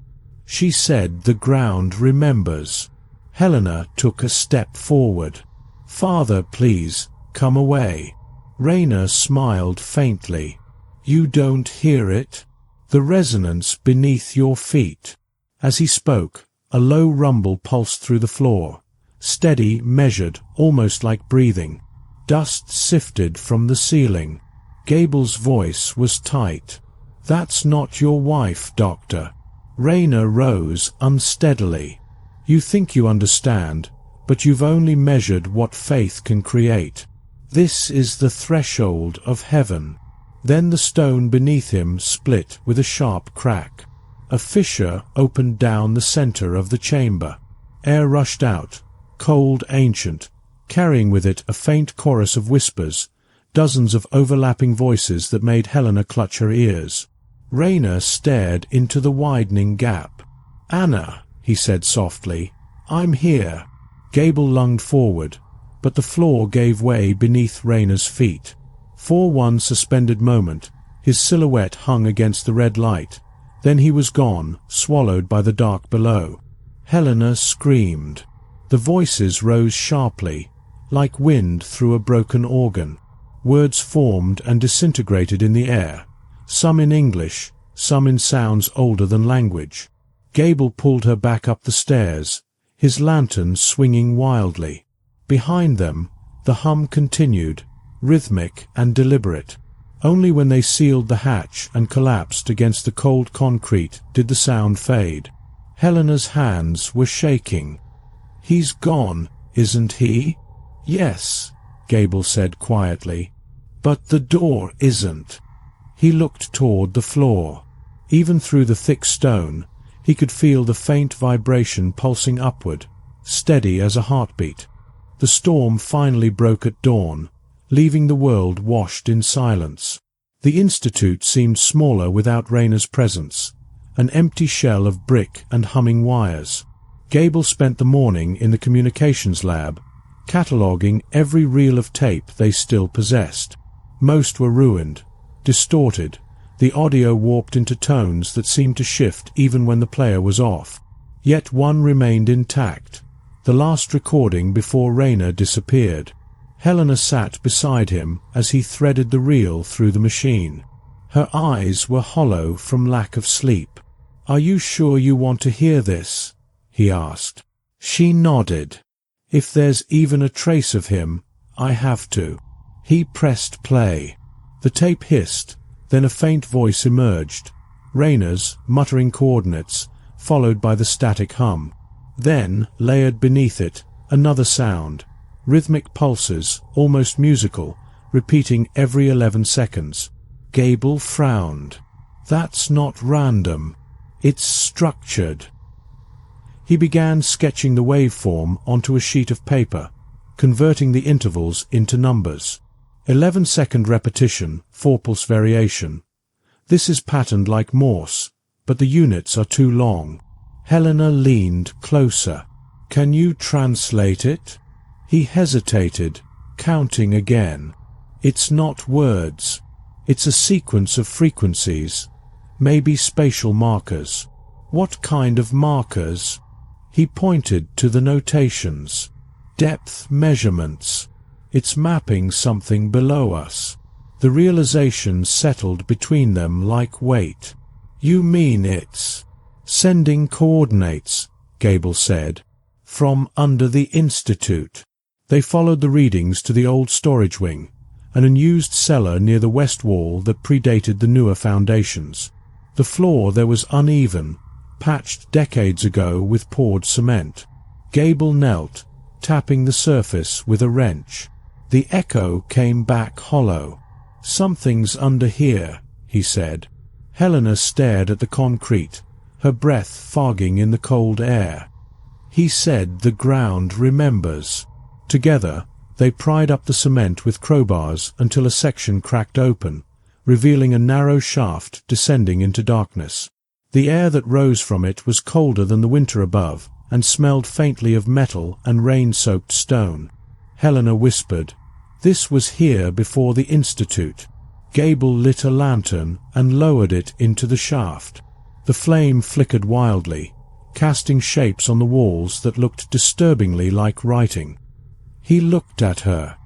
"She said the ground remembers." Helena took a step forward. "Father, please, come away." Rayner smiled faintly. "You don't hear it? The resonance beneath your feet." As he spoke, a low rumble pulsed through the floor, steady, measured, almost like breathing. Dust sifted from the ceiling. Gable's voice was tight. "That's not your wife, Doctor." Rayner rose unsteadily. "You think you understand, but you've only measured what faith can create. This is the threshold of heaven." Then the stone beneath him split with a sharp crack. A fissure opened down the center of the chamber. Air rushed out, cold, ancient, carrying with it a faint chorus of whispers, dozens of overlapping voices that made Helena clutch her ears. Rayner stared into the widening gap. "Anna," he said softly, "I'm here." Gable lunged forward, but the floor gave way beneath Rayner's feet. For one suspended moment, his silhouette hung against the red light. Then he was gone, swallowed by the dark below. Helena screamed. The voices rose sharply, like wind through a broken organ. Words formed and disintegrated in the air, some in English, some in sounds older than language. Gable pulled her back up the stairs, his lantern swinging wildly. Behind them, the hum continued, rhythmic and deliberate. Only when they sealed the hatch and collapsed against the cold concrete did the sound fade. Helena's hands were shaking. "He's gone, isn't he?" "Yes," Gable said quietly. "But the door isn't." He looked toward the floor. Even through the thick stone, he could feel the faint vibration pulsing upward, steady as a heartbeat. The storm finally broke at dawn, leaving the world washed in silence. The institute seemed smaller without Rayna's presence, an empty shell of brick and humming wires. Gable spent the morning in the communications lab, cataloguing every reel of tape they still possessed. Most were ruined, distorted, the audio warped into tones that seemed to shift even when the player was off. Yet one remained intact, the last recording before Rayna disappeared. Helena sat beside him as he threaded the reel through the machine. Her eyes were hollow from lack of sleep. "Are you sure you want to hear this?" he asked. She nodded. "If there's even a trace of him, I have to." He pressed play. The tape hissed, then a faint voice emerged, Rayna's, muttering coordinates, followed by the static hum. Then, layered beneath it, another sound, rhythmic pulses, almost musical, repeating every 11 seconds. Gable frowned. "That's not random. It's structured." He began sketching the waveform onto a sheet of paper, converting the intervals into numbers. 11-second repetition, 4-pulse variation. This is patterned like Morse, but the units are too long. Helena leaned closer. "Can you translate it?" He hesitated, counting again. "It's not words. It's a sequence of frequencies. Maybe spatial markers." "What kind of markers?" He pointed to the notations. "Depth measurements. It's mapping something below us." The realization settled between them like weight. "You mean it's sending coordinates," Gable said, "from under the institute." They followed the readings to the old storage wing, an unused cellar near the west wall that predated the newer foundations. The floor there was uneven, patched decades ago with poured cement. Gable knelt, tapping the surface with a wrench. The echo came back hollow. "Something's under here," he said. Helena stared at the concrete, her breath fogging in the cold air. He said the ground remembers. Together, they pried up the cement with crowbars until a section cracked open, revealing a narrow shaft descending into darkness. The air that rose from it was colder than the winter above, and smelled faintly of metal and rain-soaked stone. Helena whispered, "This was here before the institute." Gable lit a lantern and lowered it into the shaft. The flame flickered wildly, casting shapes on the walls that looked disturbingly like writing. He looked at her.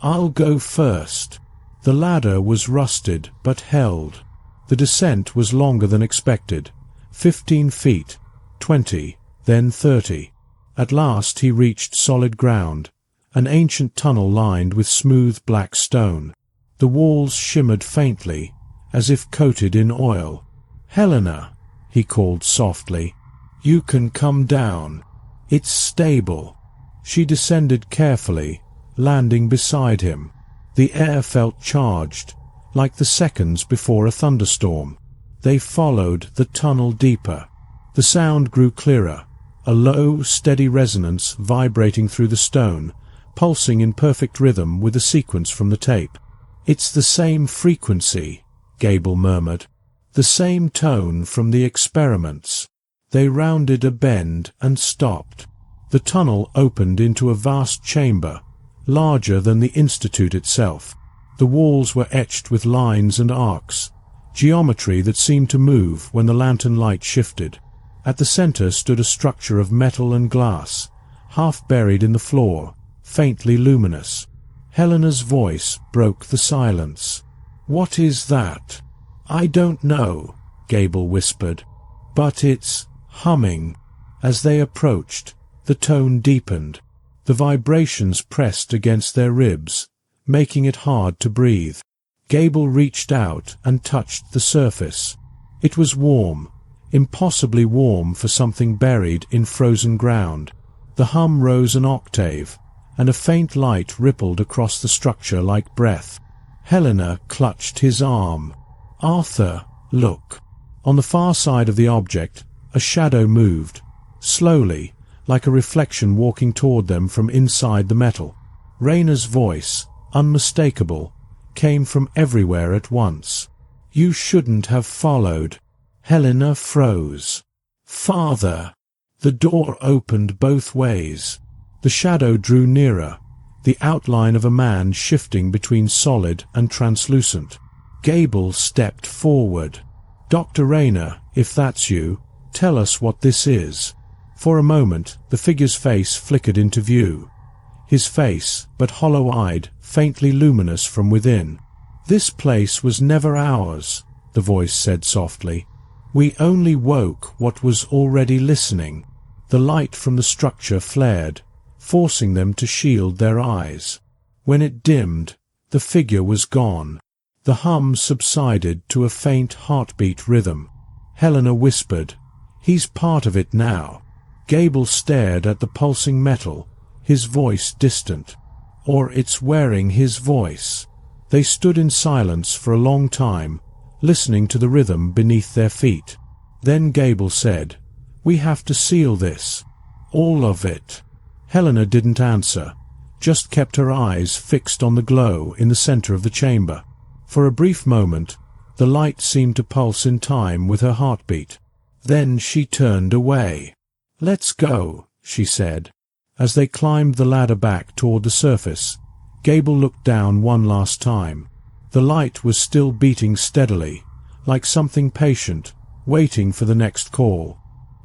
"I'll go first." The ladder was rusted but held. The descent was longer than expected, 15 feet, 20, then 30. At last he reached solid ground, an ancient tunnel lined with smooth black stone. The walls shimmered faintly, as if coated in oil. "Helena," he called softly, "you can come down. It's stable." She descended carefully, landing beside him. The air felt charged, like the seconds before a thunderstorm. They followed the tunnel deeper. The sound grew clearer, a low, steady resonance vibrating through the stone, pulsing in perfect rhythm with the sequence from the tape. "It's the same frequency," Gable murmured. "The same tone from the experiments." They rounded a bend and stopped. The tunnel opened into a vast chamber, larger than the institute itself. The walls were etched with lines and arcs, geometry that seemed to move when the lantern light shifted. At the center stood a structure of metal and glass, half buried in the floor, faintly luminous. Helena's voice broke the silence. "What is that?" "I don't know," Gable whispered. "But it's humming." As they approached, the tone deepened. The vibrations pressed against their ribs, making it hard to breathe. Gable reached out and touched the surface. It was warm, impossibly warm for something buried in frozen ground. The hum rose an octave, and a faint light rippled across the structure like breath. Helena clutched his arm. "Arthur, look." On the far side of the object, a shadow moved, slowly, like a reflection walking toward them from inside the metal. Rayna's voice, unmistakable, came from everywhere at once. "You shouldn't have followed." Helena froze. "Father!" The door opened both ways. The shadow drew nearer, the outline of a man shifting between solid and translucent. Gable stepped forward. "Dr. Rayner, if that's you, tell us what this is." For a moment, the figure's face flickered into view. His face, but hollow-eyed, faintly luminous from within. "This place was never ours," the voice said softly. "We only woke what was already listening." The light from the structure flared, forcing them to shield their eyes. When it dimmed, the figure was gone. The hum subsided to a faint heartbeat rhythm. Helena whispered, "He's part of it now." Gable stared at the pulsing metal, his voice distant. "Or it's wearing his voice." They stood in silence for a long time, listening to the rhythm beneath their feet. Then Gable said, "We have to seal this. All of it." Helena didn't answer, just kept her eyes fixed on the glow in the center of the chamber. For a brief moment, the light seemed to pulse in time with her heartbeat. Then she turned away. "Let's go," she said. As they climbed the ladder back toward the surface, Gable looked down one last time. The light was still beating steadily, like something patient, waiting for the next call.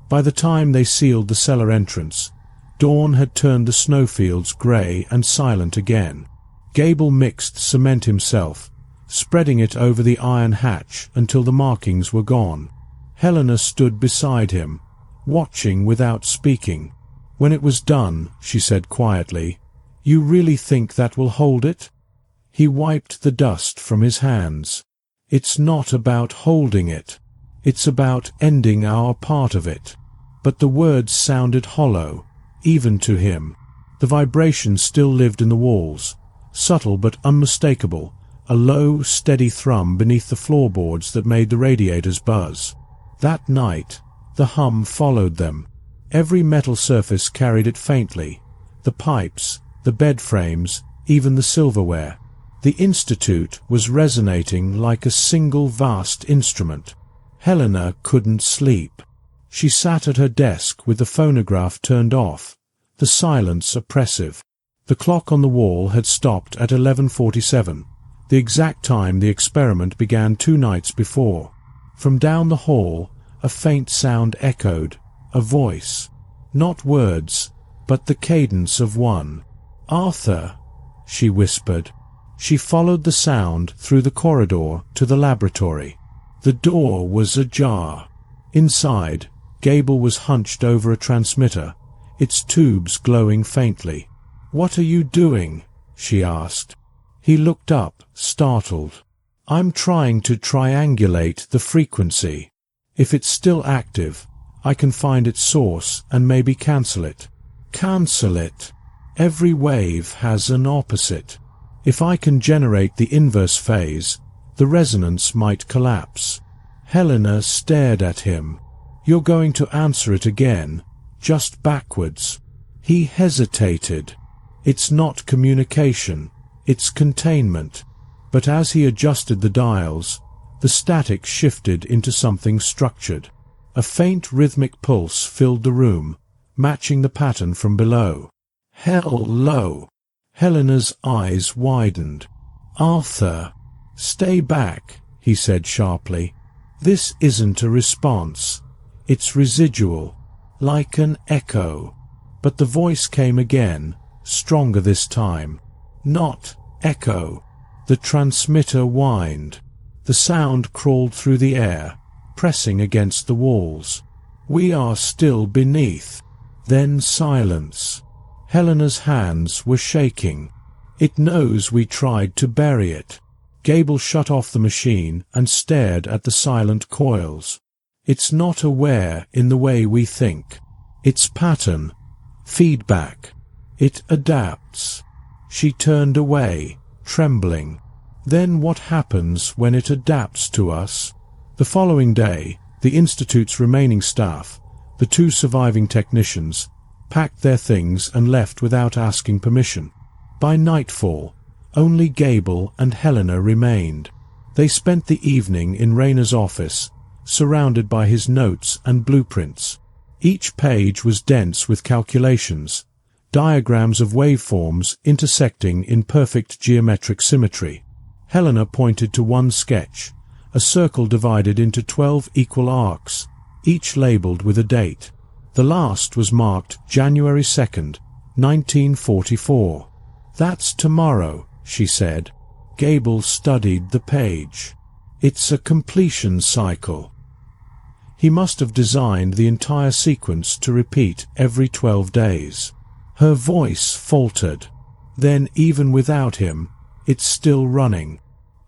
By the time they sealed the cellar entrance, dawn had turned the snowfields grey and silent again. Gable mixed cement himself, spreading it over the iron hatch until the markings were gone. Helena stood beside him, watching without speaking. When it was done, she said quietly, "You really think that will hold it?" He wiped the dust from his hands. "It's not about holding it. It's about ending our part of it." But the words sounded hollow, even to him. The vibration still lived in the walls, subtle but unmistakable, a low, steady thrum beneath the floorboards that made the radiators buzz. That night, the hum followed them. Every metal surface carried it faintly, the pipes, the bed frames, even the silverware. The Institute was resonating like a single vast instrument. Helena couldn't sleep. She sat at her desk with the phonograph turned off, the silence oppressive. The clock on the wall had stopped at 11:47, the exact time the experiment began 2 nights before. From down the hall, a faint sound echoed, a voice. Not words, but the cadence of one. "Arthur," she whispered. She followed the sound through the corridor to the laboratory. The door was ajar. Inside, Gable was hunched over a transmitter, its tubes glowing faintly. "What are you doing?" she asked. He looked up, startled. "I'm trying to triangulate the frequency. If it's still active, I can find its source and maybe cancel it." "Cancel it? Every wave has an opposite. If I can generate the inverse phase, the resonance might collapse." Helena stared at him. "You're going to answer it again, just backwards." He hesitated. "It's not communication, it's containment." But as he adjusted the dials, the static shifted into something structured. A faint rhythmic pulse filled the room, matching the pattern from below. "Hello!" Helena's eyes widened. "Arthur, stay back," he said sharply. "This isn't a response. It's residual, like an echo." But the voice came again, stronger this time. Not echo. The transmitter whined. The sound crawled through the air, pressing against the walls. "We are still beneath." Then silence. Helena's hands were shaking. "It knows we tried to bury it." Gable shut off the machine and stared at the silent coils. "It's not aware in the way we think. It's pattern, feedback. It adapts." She turned away, trembling. "Then what happens when it adapts to us?" The following day, the Institute's remaining staff, the 2 surviving technicians, packed their things and left without asking permission. By nightfall, Only Gable and Helena remained. They spent the evening in Rayner's office, surrounded by his notes and blueprints. Each page was dense with calculations, diagrams of waveforms intersecting in perfect geometric symmetry. Helena pointed to one sketch, a circle divided into 12 equal arcs, each labeled with a date. The last was marked January 2nd, 1944. "That's tomorrow," she said. Gable studied the page. "It's a completion cycle." He must have designed the entire sequence to repeat every 12 days. Her voice faltered. "Then even without him, it's still running."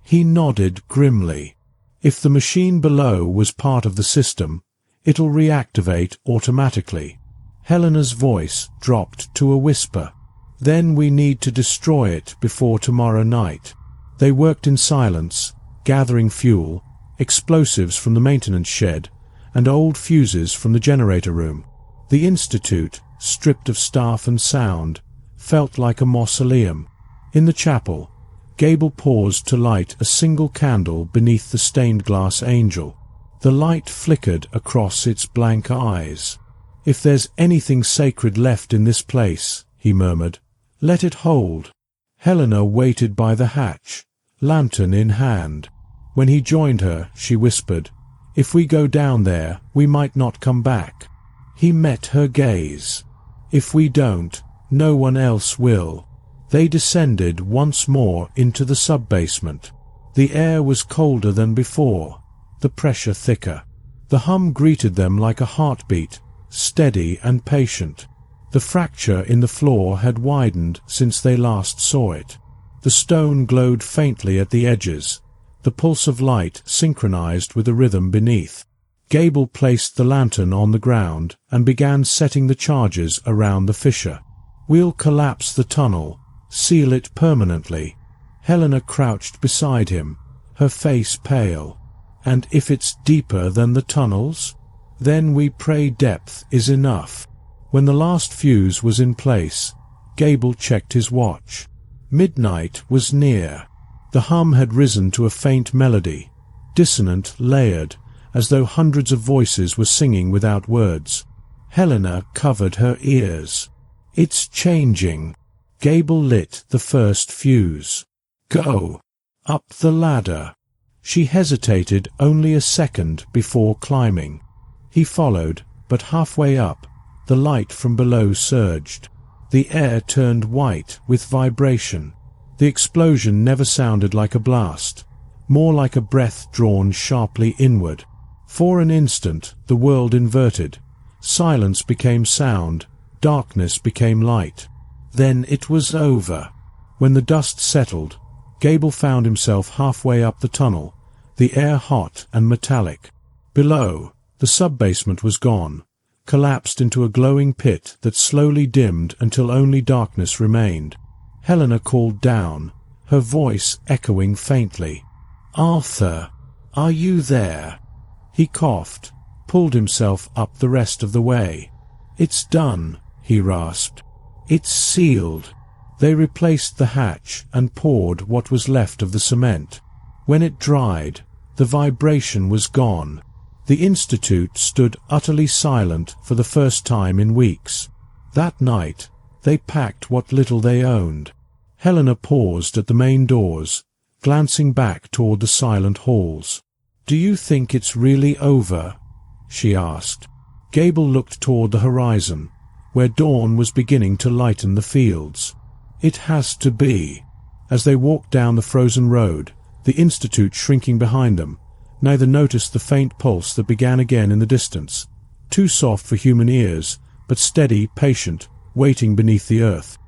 He nodded grimly. "If the machine below was part of the system, it'll reactivate automatically." Helena's voice dropped to a whisper. "Then we need to destroy it before tomorrow night." They worked in silence, gathering fuel, explosives from the maintenance shed, and old fuses from the generator room. The institute, stripped of staff and sound, felt like a mausoleum. In the chapel, Gable paused to light a single candle beneath the stained-glass angel. The light flickered across its blank eyes. "If there's anything sacred left in this place," he murmured, "let it hold." Helena waited by the hatch, lantern in hand. When he joined her, she whispered, "If we go down there, we might not come back." He met her gaze. "If we don't, no one else will." They descended once more into the sub-basement. The air was colder than before, the pressure thicker. The hum greeted them like a heartbeat, steady and patient. The fracture in the floor had widened since they last saw it. The stone glowed faintly at the edges, the pulse of light synchronized with the rhythm beneath. Gable placed the lantern on the ground and began setting the charges around the fissure. "We'll collapse the tunnel, seal it permanently." Helena crouched beside him, her face pale. "And if it's deeper than the tunnels? Then we pray depth is enough." When the last fuse was in place, Gable checked his watch. Midnight was near. The hum had risen to a faint melody, dissonant, layered, as though hundreds of voices were singing without words. Helena covered her ears. "It's changing." Gable lit the first fuse. "Go. Up the ladder." She hesitated only a second before climbing. He followed, but halfway up, the light from below surged. The air turned white with vibration. The explosion never sounded like a blast, more like a breath drawn sharply inward. For an instant, the world inverted. Silence became sound, darkness became light. Then it was over. When the dust settled, Gable found himself halfway up the tunnel, the air hot and metallic. Below, the sub-basement was gone, collapsed into a glowing pit that slowly dimmed until only darkness remained. Helena called down, her voice echoing faintly. "Arthur, are you there?" He coughed, pulled himself up the rest of the way. "It's done," he rasped. "It's sealed." They replaced the hatch and poured what was left of the cement. When it dried, the vibration was gone. The institute stood utterly silent for the first time in weeks. That night, they packed what little they owned. Helena paused at the main doors, glancing back toward the silent halls. "Do you think it's really over?" she asked. Gable looked toward the horizon, where dawn was beginning to lighten the fields. "It has to be." As they walked down the frozen road, the institute shrinking behind them, neither noticed the faint pulse that began again in the distance, too soft for human ears, but steady, patient, waiting beneath the earth.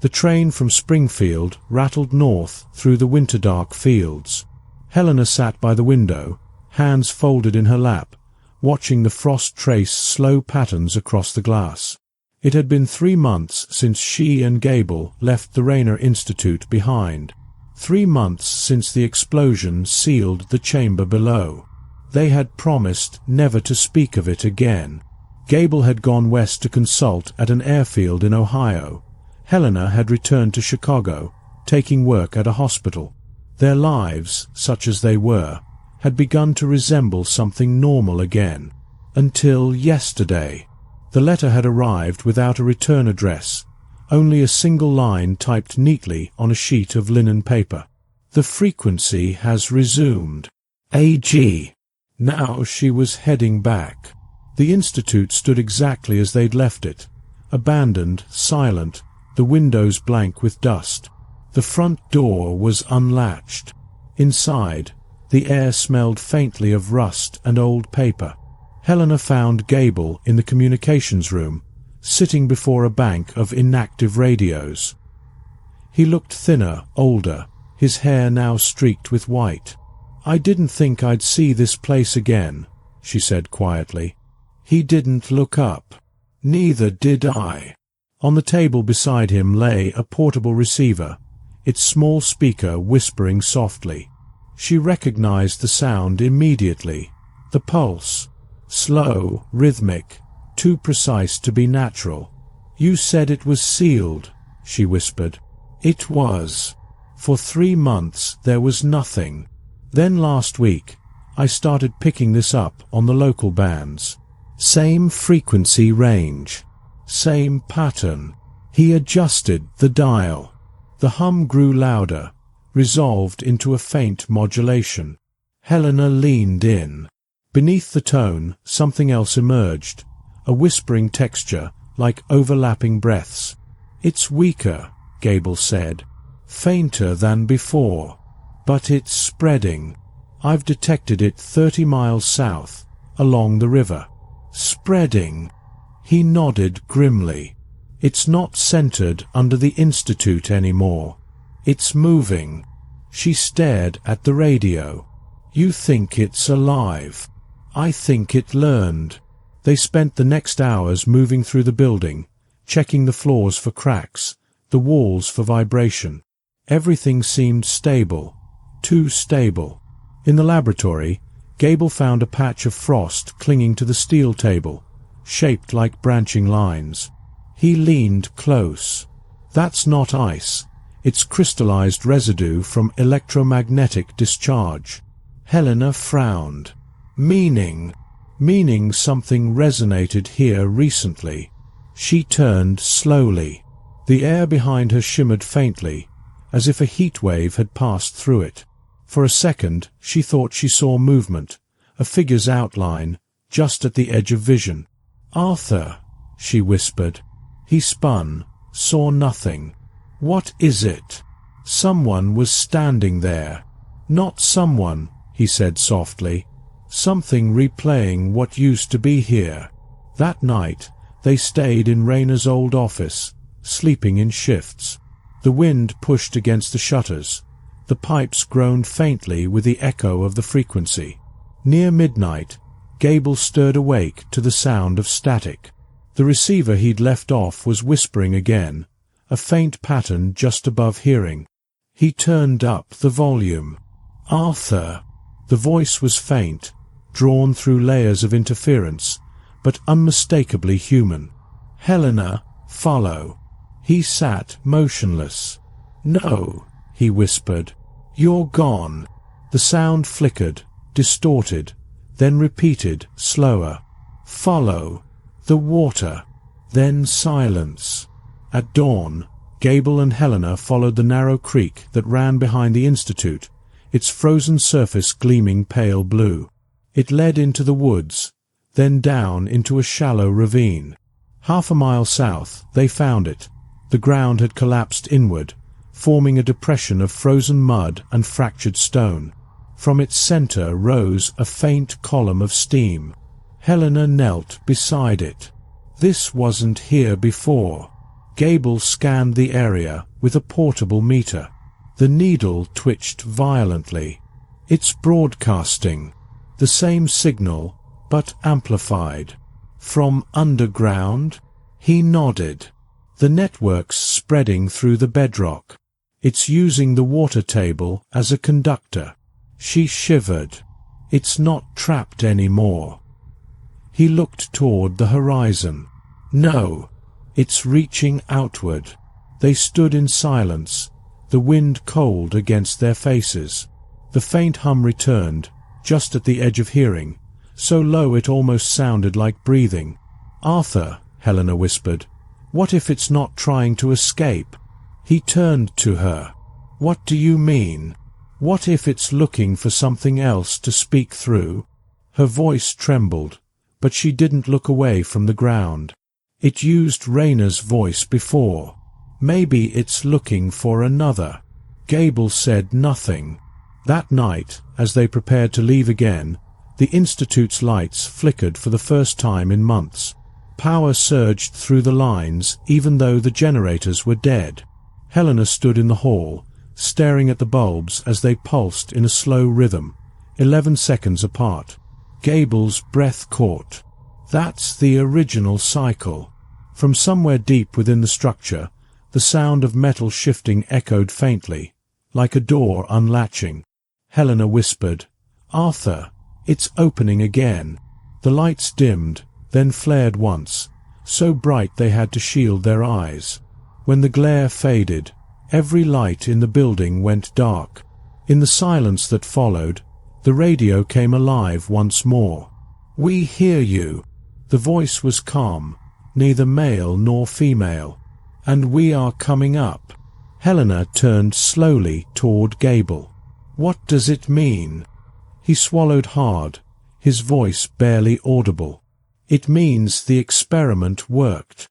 The train from Springfield rattled north through the winter-dark fields. Helena sat by the window, hands folded in her lap, watching the frost trace slow patterns across the glass. It had been 3 months since she and Gable left the Rayner Institute behind. 3 months since the explosion sealed the chamber below. They had promised never to speak of it again. Gable had gone west to consult at an airfield in Ohio. Helena had returned to Chicago, taking work at a hospital. Their lives, such as they were, had begun to resemble something normal again. Until yesterday. The letter had arrived without a return address, only a single line typed neatly on a sheet of linen paper. The frequency has resumed. AG. Now she was heading back. The institute stood exactly as they'd left it, abandoned, silent, the windows blank with dust. The front door was unlatched. Inside, the air smelled faintly of rust and old paper. Helena found Gable in the communications room, sitting before a bank of inactive radios. He looked thinner, older, his hair now streaked with white. "I didn't think I'd see this place again," she said quietly. He didn't look up. Neither did I. On the table beside him lay a portable receiver, its small speaker whispering softly. She recognized the sound immediately. The pulse. Slow, rhythmic, too precise to be natural. "You said it was sealed," she whispered. "It was. For 3 months there was nothing. Then last week, I started picking this up on the local bands. Same frequency range. Same pattern." He adjusted the dial. The hum grew louder, resolved into a faint modulation. Helena leaned in. Beneath the tone, something else emerged, a whispering texture, like overlapping breaths. "It's weaker," Gable said. "Fainter than before. But it's spreading. I've detected it 30 miles south, along the river. Spreading." He nodded grimly. "It's not centered under the Institute anymore. It's moving." She stared at the radio. "You think it's alive. I think it learned." They spent the next hours moving through the building, checking the floors for cracks, the walls for vibration. Everything seemed stable, too stable. In the laboratory, Gable found a patch of frost clinging to the steel table, shaped like branching lines. He leaned close. "That's not ice. It's crystallized residue from electromagnetic discharge." Helena frowned. Meaning something resonated here recently. She turned slowly. The air behind her shimmered faintly, as if a heat wave had passed through it. For a second, she thought she saw movement, a figure's outline, just at the edge of vision. "Arthur," she whispered. He spun, saw nothing. "What is it?" Someone was standing there. "Not someone," he said softly. "Something replaying what used to be here." That night, they stayed in Rayner's old office, sleeping in shifts. The wind pushed against the shutters. The pipes groaned faintly with the echo of the frequency. Near midnight, Gable stirred awake to the sound of static. The receiver he'd left off was whispering again, a faint pattern just above hearing. He turned up the volume. "Arthur." The voice was faint, drawn through layers of interference, but unmistakably human. "Helena, follow." He sat motionless. "No," he whispered. "You're gone." The sound flickered, distorted, then repeated, slower. "Follow." The water. Then silence. At dawn, Gable and Helena followed the narrow creek that ran behind the Institute, its frozen surface gleaming pale blue. It led into the woods, then down into a shallow ravine. 1/2 mile south, they found it. The ground had collapsed inward, forming a depression of frozen mud and fractured stone. From its center rose a faint column of steam. Helena knelt beside it. This wasn't here before. Gable scanned the area with a portable meter. The needle twitched violently. "It's broadcasting." The same signal, but amplified. "From underground?" He nodded. "The network's spreading through the bedrock. It's using the water table as a conductor." She shivered. "It's not trapped anymore." He looked toward the horizon. "No, it's reaching outward." They stood in silence, the wind cold against their faces. The faint hum returned, just at the edge of hearing, so low it almost sounded like breathing. "Arthur," Helena whispered, "what if it's not trying to escape?" He turned to her. "What do you mean? What if it's looking for something else to speak through?" Her voice trembled, but she didn't look away from the ground. "It used Rayna's voice before. Maybe it's looking for another." Gable said nothing. That night, as they prepared to leave again, the Institute's lights flickered for the first time in months. Power surged through the lines even though the generators were dead. Helena stood in the hall, staring at the bulbs as they pulsed in a slow rhythm, 11 seconds apart. Gable's breath caught. That's the original cycle. From somewhere deep within the structure, the sound of metal shifting echoed faintly, like a door unlatching. Helena whispered, "Arthur, it's opening again." The lights dimmed, then flared once, so bright they had to shield their eyes. When the glare faded, every light in the building went dark. In the silence that followed, the radio came alive once more. "We hear you." The voice was calm, neither male nor female. "And we are coming up." Helena turned slowly toward Gable. "What does it mean?" He swallowed hard, his voice barely audible. "It means the experiment worked."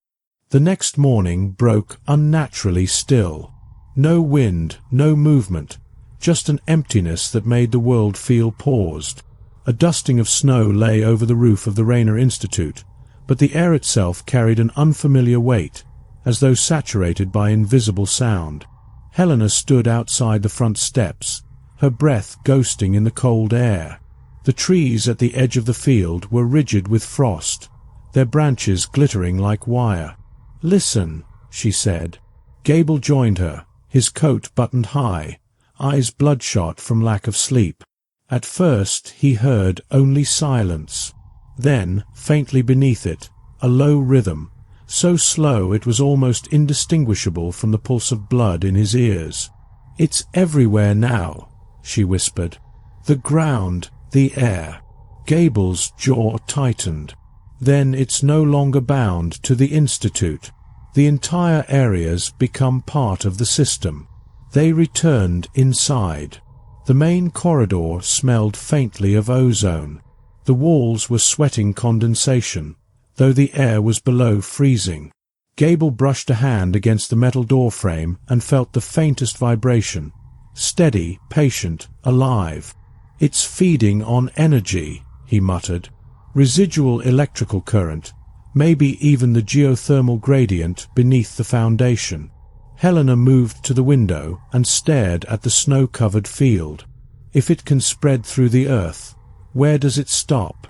The next morning broke unnaturally still. No wind, no movement, just an emptiness that made the world feel paused. A dusting of snow lay over the roof of the Rayner Institute, but the air itself carried an unfamiliar weight, as though saturated by invisible sound. Helena stood outside the front steps, her breath ghosting in the cold air. The trees at the edge of the field were rigid with frost, their branches glittering like wire. "Listen," she said. Gable joined her, his coat buttoned high, eyes bloodshot from lack of sleep. At first he heard only silence. Then, faintly beneath it, a low rhythm, so slow it was almost indistinguishable from the pulse of blood in his ears. "It's everywhere now," she whispered. "The ground, the air." Gable's jaw tightened. "Then it's no longer bound to the Institute. The entire area's become part of the system." They returned inside. The main corridor smelled faintly of ozone. The walls were sweating condensation, though the air was below freezing. Gable brushed a hand against the metal doorframe and felt the faintest vibration. Steady, patient, alive. "It's feeding on energy," he muttered. "Residual electrical current, maybe even the geothermal gradient beneath the foundation." Helena moved to the window and stared at the snow-covered field. "If it can spread through the earth, where does it stop?"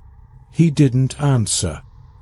He didn't answer.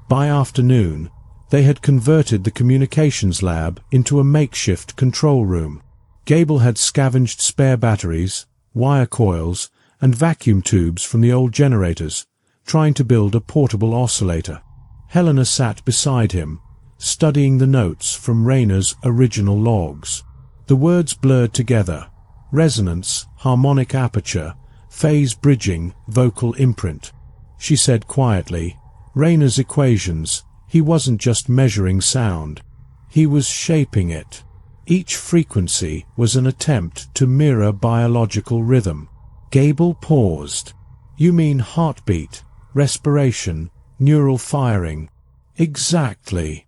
By afternoon, they had converted the communications lab into a makeshift control room. Gable had scavenged spare batteries, wire coils, and vacuum tubes from the old generators, trying to build a portable oscillator. Helena sat beside him, studying the notes from Rayner's original logs. The words blurred together: resonance, harmonic aperture, phase bridging, vocal imprint. She said quietly, "Rayner's equations, he wasn't just measuring sound. He was shaping it. Each frequency was an attempt to mirror biological rhythm." Gable paused. "You mean heartbeat, respiration, neural firing?" "Exactly."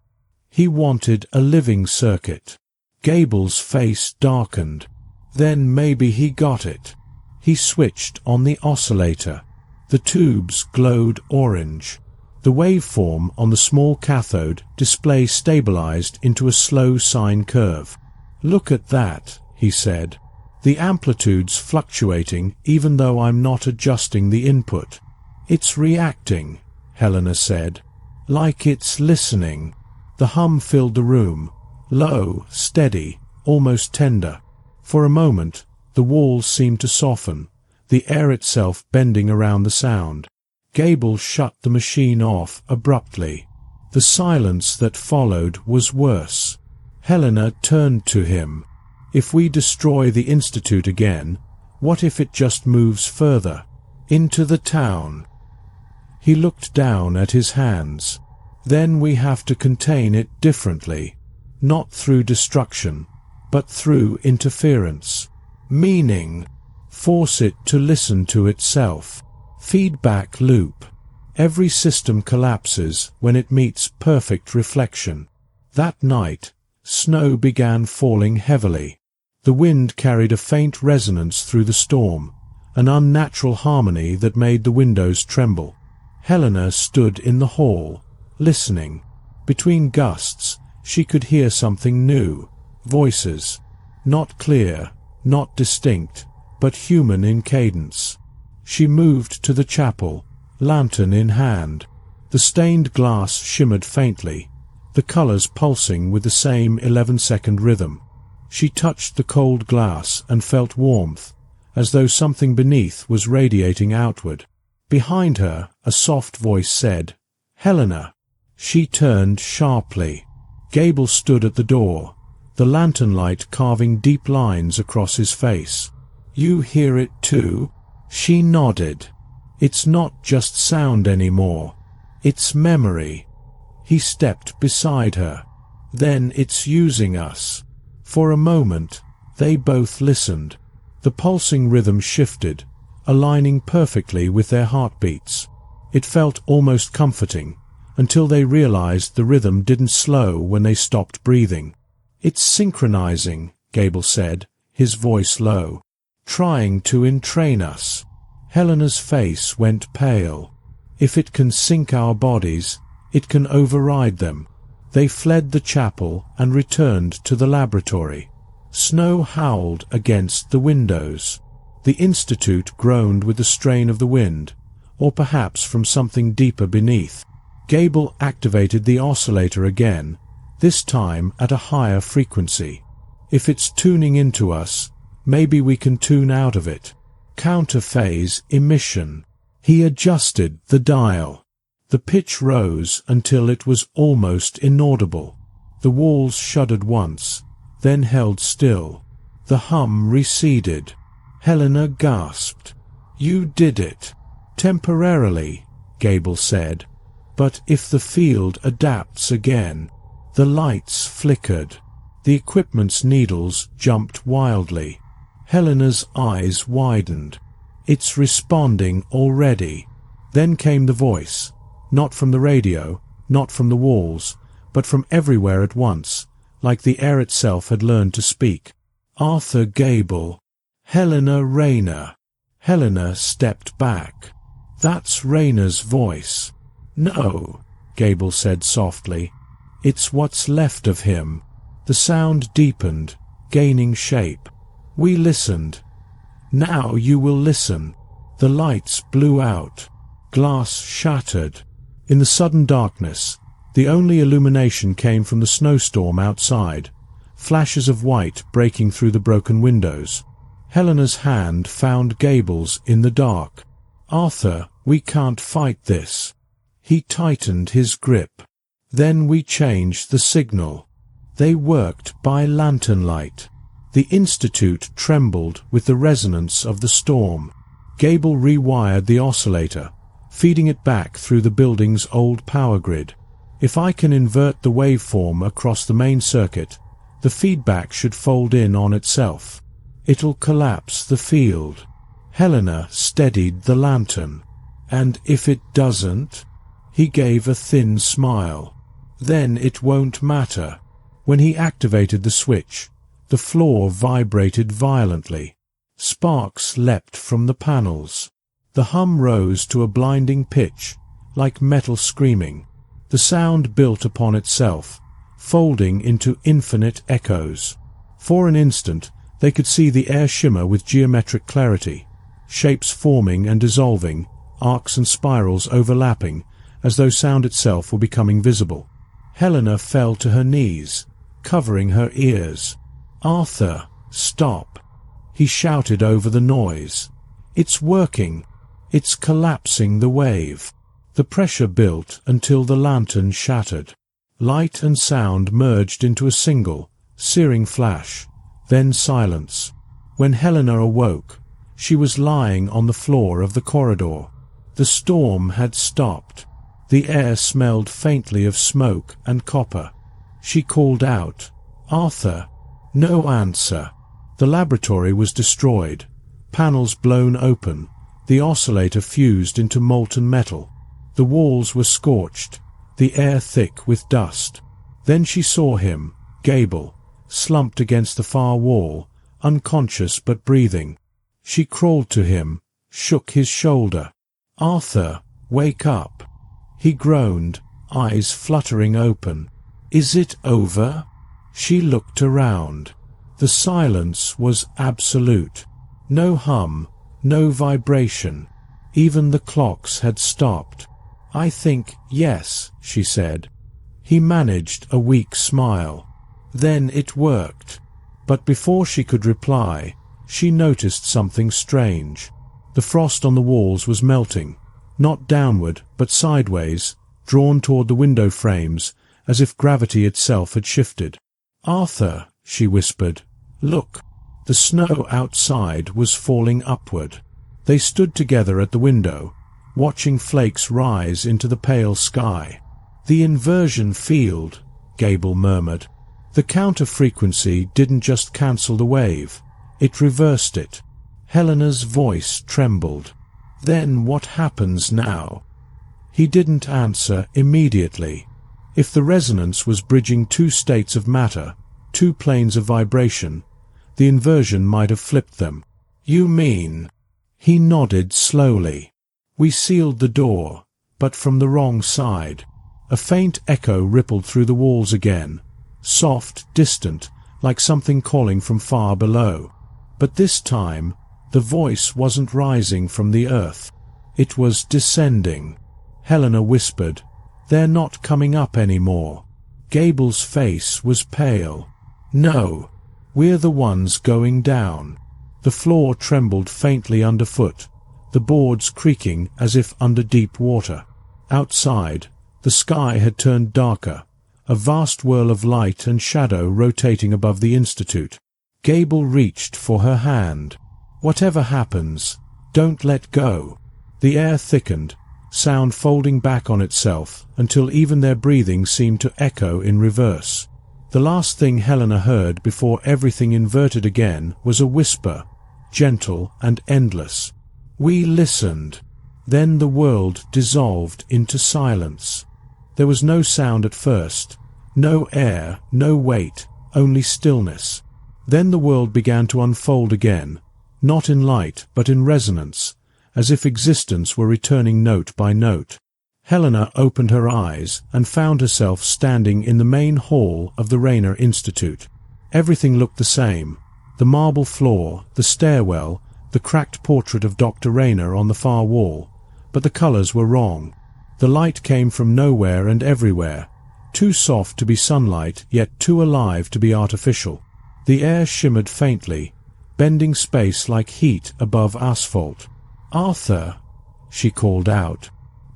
He wanted a living circuit. Gable's face darkened. Then maybe he got it. He switched on the oscillator. The tubes glowed orange. The waveform on the small cathode display stabilized into a slow sine curve. "Look at that," he said. "The amplitude's fluctuating even though I'm not adjusting the input." "It's reacting," Helena said. "Like it's listening." The hum filled the room, low, steady, almost tender. For a moment, the walls seemed to soften, the air itself bending around the sound. Gable shut the machine off abruptly. The silence that followed was worse. Helena turned to him. If we destroy the Institute again, what if it just moves further? Into the town? He looked down at his hands. Then we have to contain it differently. Not through destruction, but through interference. Meaning. Force it to listen to itself. Feedback loop. Every system collapses when it meets perfect reflection. That night, snow began falling heavily. The wind carried a faint resonance through the storm, an unnatural harmony that made the windows tremble. Helena stood in the hall, listening. Between gusts, she could hear something new. Voices. Not clear, not distinct, but human in cadence. She moved to the chapel, lantern in hand. The stained glass shimmered faintly, the colors pulsing with the same 11-second rhythm. She touched the cold glass and felt warmth, as though something beneath was radiating outward. Behind her, a soft voice said, "Helena." She turned sharply. Gable stood at the door, the lantern light carving deep lines across his face. "You hear it too?" She nodded. "It's not just sound anymore. It's memory." He stepped beside her. "Then it's using us." For a moment, they both listened. The pulsing rhythm shifted, aligning perfectly with their heartbeats. It felt almost comforting, until they realized the rhythm didn't slow when they stopped breathing. "It's synchronizing," Gable said, his voice low. "Trying to entrain us." Helena's face went pale. "If it can sync our bodies, it can override them." They fled the chapel and returned to the laboratory. Snow howled against the windows. The Institute groaned with the strain of the wind, or perhaps from something deeper beneath. Gable activated the oscillator again, this time at a higher frequency. "If it's tuning into us, maybe we can tune out of it." Counterphase emission. He adjusted the dial. The pitch rose until it was almost inaudible. The walls shuddered once, then held still. The hum receded. Helena gasped. "You did it." "Temporarily," Gable said. "But if the field adapts again." The lights flickered. The equipment's needles jumped wildly. Helena's eyes widened. "It's responding already." Then came the voice. Not from the radio, not from the walls, but from everywhere at once, like the air itself had learned to speak. "Arthur Gable. Helena Rayner." Helena stepped back. "That's Rayner's voice." "No," Gable said softly. "It's what's left of him." The sound deepened, gaining shape. We listened. "Now you will listen." The lights blew out. Glass shattered. In the sudden darkness, the only illumination came from the snowstorm outside, flashes of white breaking through the broken windows. Helena's hand found Gable's in the dark. "Arthur, we can't fight this." He tightened his grip. "Then we changed the signal." They worked by lantern light. The Institute trembled with the resonance of the storm. Gable rewired the oscillator, feeding it back through the building's old power grid. "If I can invert the waveform across the main circuit, the feedback should fold in on itself. It'll collapse the field." Helena steadied the lantern. "And if it doesn't?" He gave a thin smile. "Then it won't matter." When he activated the switch, the floor vibrated violently. Sparks leapt from the panels. The hum rose to a blinding pitch, like metal screaming. The sound built upon itself, folding into infinite echoes. For an instant, they could see the air shimmer with geometric clarity, shapes forming and dissolving, arcs and spirals overlapping, as though sound itself were becoming visible. Helena fell to her knees, covering her ears. "Arthur, stop!" He shouted over the noise. "It's working. It's collapsing the wave." The pressure built until the lantern shattered. Light and sound merged into a single, searing flash, then silence. When Helena awoke, she was lying on the floor of the corridor. The storm had stopped. The air smelled faintly of smoke and copper. She called out, "Arthur!" No answer. The laboratory was destroyed, panels blown open, the oscillator fused into molten metal. The walls were scorched, the air thick with dust. Then she saw him, Gable, slumped against the far wall, unconscious but breathing. She crawled to him, shook his shoulder. "Arthur, wake up." He groaned, eyes fluttering open. "Is it over?" She looked around. The silence was absolute. No hum, no vibration. Even the clocks had stopped. "I think yes," she said. He managed a weak smile. Then it worked. But before she could reply, she noticed something strange. The frost on the walls was melting, not downward but sideways, drawn toward the window frames, as if gravity itself had shifted. "Arthur," she whispered, "look." The snow outside was falling upward. They stood together at the window, watching flakes rise into the pale sky. "The inversion field," Gable murmured. "The counter-frequency didn't just cancel the wave, it reversed it." Helena's voice trembled. "Then what happens now?" He didn't answer immediately. If the resonance was bridging two states of matter, two planes of vibration, the inversion might have flipped them. "You mean?" He nodded slowly. "We sealed the door, but from the wrong side." A faint echo rippled through the walls again, soft, distant, like something calling from far below. But this time, the voice wasn't rising from the earth. It was descending. Helena whispered, "They're not coming up anymore." Gable's face was pale. "No, we're the ones going down." The floor trembled faintly underfoot, the boards creaking as if under deep water. Outside, the sky had turned darker, a vast whirl of light and shadow rotating above the Institute. Gable reached for her hand. "Whatever happens, don't let go." The air thickened, sound folding back on itself until even their breathing seemed to echo in reverse. The last thing Helena heard before everything inverted again was a whisper, gentle and endless. "We listened." Then the world dissolved into silence. There was no sound at first, no air, no weight, only stillness. Then the world began to unfold again, not in light but in resonance, as if existence were returning note by note. Helena opened her eyes and found herself standing in the main hall of the Rayner Institute. Everything looked the same: the marble floor, the stairwell, the cracked portrait of Dr. Rayner on the far wall, but the colors were wrong. The light came from nowhere and everywhere, too soft to be sunlight, yet too alive to be artificial. The air shimmered faintly, bending space like heat above asphalt. "Arthur," she called out.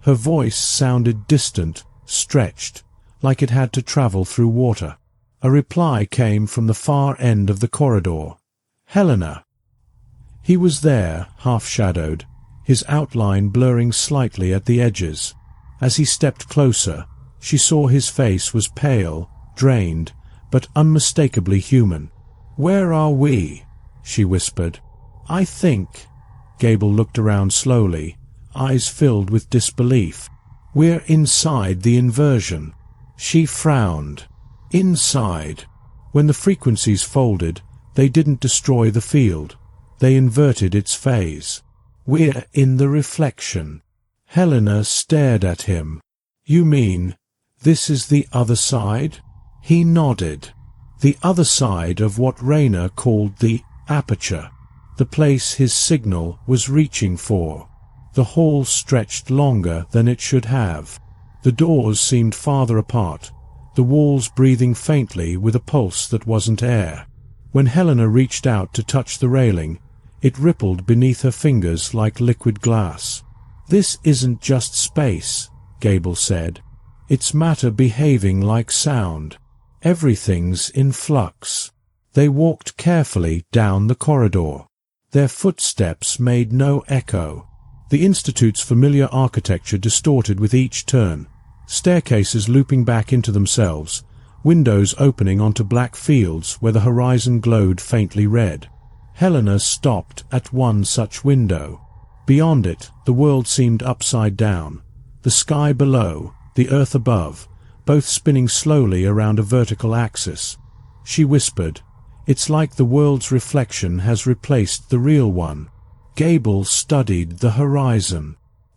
Her voice sounded distant, stretched, like it had to travel through water. A reply came from the far end of the corridor. "Helena." He was there, half-shadowed, his outline blurring slightly at the edges. As he stepped closer, she saw his face was pale, drained, but unmistakably human. "Where are we?" she whispered. "I think." Gable looked around slowly, eyes filled with disbelief. "We're inside the inversion." She frowned. "Inside." When the frequencies folded, they didn't destroy the field. They inverted its phase. "We're in the reflection." Helena stared at him. "You mean, this is the other side?" He nodded. The other side of what Rayner called the aperture, the place his signal was reaching for. The hall stretched longer than it should have. The doors seemed farther apart, the walls breathing faintly with a pulse that wasn't air. When Helena reached out to touch the railing, it rippled beneath her fingers like liquid glass. "This isn't just space," Gable said. "It's matter behaving like sound. Everything's in flux." They walked carefully down the corridor. Their footsteps made no echo. The Institute's familiar architecture distorted with each turn, staircases looping back into themselves, windows opening onto black fields where the horizon glowed faintly red. Helena stopped at one such window. Beyond it, the world seemed upside down. The sky below, the earth above, both spinning slowly around a vertical axis. She whispered, "It's like the world's reflection has replaced the real one." Gable studied the horizon.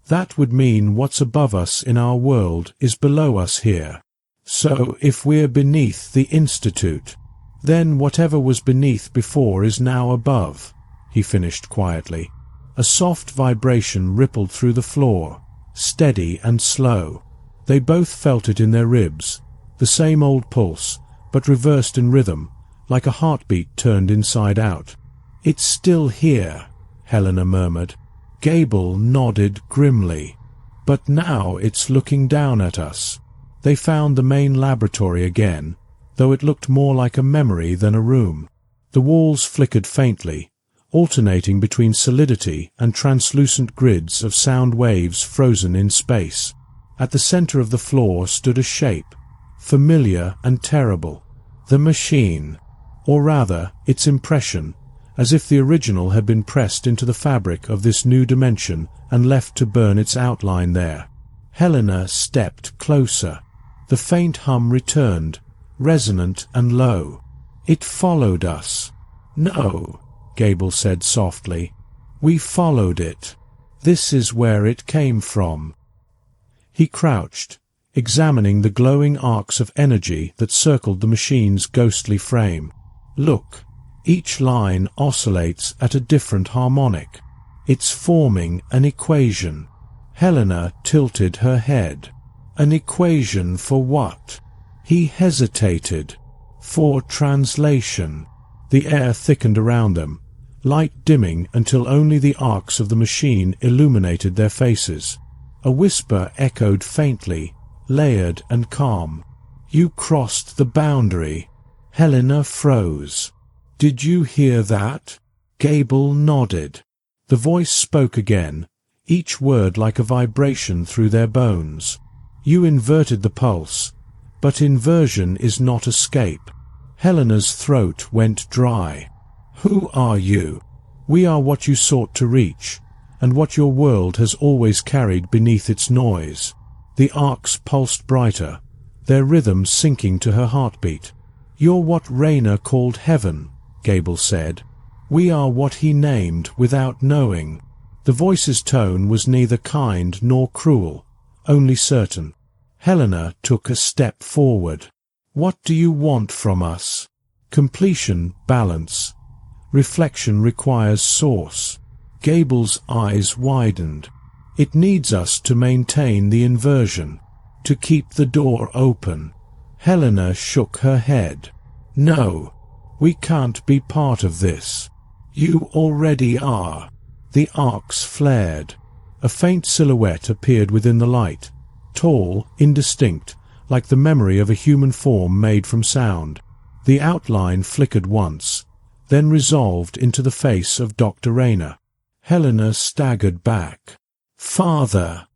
That would mean what's above us in our world is below us here. So if we're beneath the Institute, then whatever was beneath before is now above, he finished quietly. A soft vibration rippled through the floor, steady and slow. They both felt it in their ribs, the same old pulse, but reversed in rhythm, like a heartbeat turned inside out. "It's still here," Helena murmured. Gable nodded grimly. "But now it's looking down at us." They found the main laboratory again, though it looked more like a memory than a room. The walls flickered faintly, alternating between solidity and translucent grids of sound waves frozen in space. At the center of the floor stood a shape, familiar and terrible. The machine, or rather, its impression, as if the original had been pressed into the fabric of this new dimension and left to burn its outline there. Helena stepped closer. The faint hum returned, resonant and low. "It followed us." "No," Gable said softly. "We followed it. This is where it came from." He crouched, examining the glowing arcs of energy that circled the machine's ghostly frame. "Look. Each line oscillates at a different harmonic. It's forming an equation." Helena tilted her head. "An equation for what?" He hesitated. "For translation." The air thickened around them, light dimming until only the arcs of the machine illuminated their faces. A whisper echoed faintly, layered and calm. "You crossed the boundary." Helena froze. "Did you hear that?" Gable nodded. The voice spoke again, each word like a vibration through their bones. "You inverted the pulse, but inversion is not escape." Helena's throat went dry. "Who are you?" "We are what you sought to reach, and what your world has always carried beneath its noise." The arcs pulsed brighter, their rhythm sinking to her heartbeat. "You're what Rayner called heaven," Gable said. "We are what he named without knowing." The voice's tone was neither kind nor cruel, only certain. Helena took a step forward. "What do you want from us?" "Completion, balance. Reflection requires source." Gable's eyes widened. "It needs us to maintain the inversion, to keep the door open." Helena shook her head. "No. We can't be part of this. You already are." The arcs flared. A faint silhouette appeared within the light, tall, indistinct, like the memory of a human form made from sound. The outline flickered once, then resolved into the face of Dr. Rayner. Helena staggered back. "Father!"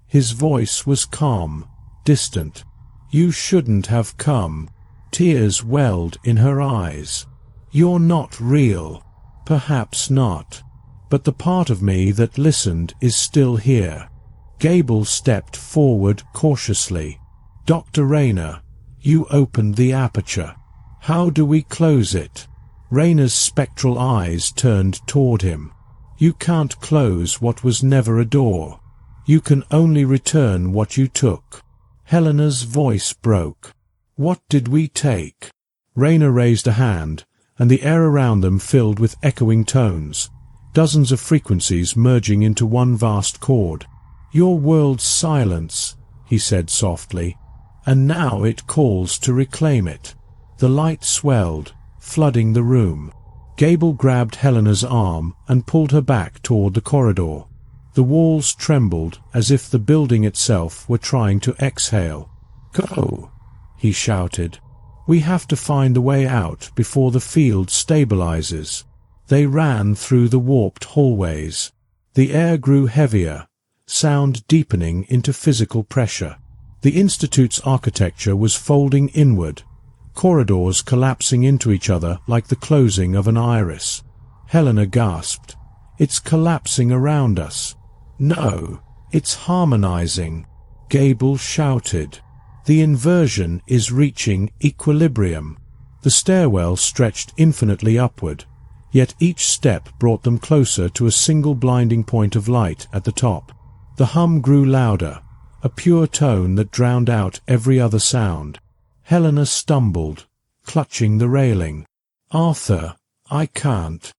His voice was calm, distant. "You shouldn't have come." Tears welled in her eyes. "You're not real." "Perhaps not. But the part of me that listened is still here." Gable stepped forward cautiously. "Dr. Rayner, you opened the aperture. How do we close it?" Rayner's spectral eyes turned toward him. "You can't close what was never a door. You can only return what you took." Helena's voice broke. "What did we take?" Rayner raised a hand, and the air around them filled with echoing tones, dozens of frequencies merging into one vast chord. "Your world's silence," he said softly, "and now it calls to reclaim it." The light swelled, flooding the room. Gable grabbed Helena's arm and pulled her back toward the corridor. The walls trembled as if the building itself were trying to exhale. "Go!" he shouted. We have to find the way out before the field stabilizes. They ran through the warped hallways. The air grew heavier, sound deepening into physical pressure. The Institute's architecture was folding inward, corridors collapsing into each other like the closing of an iris. Helena gasped. "It's collapsing around us." "No, it's harmonizing," Gable shouted. "The inversion is reaching equilibrium." The stairwell stretched infinitely upward, yet each step brought them closer to a single blinding point of light at the top. The hum grew louder, a pure tone that drowned out every other sound. Helena stumbled, clutching the railing. "Arthur, I can't."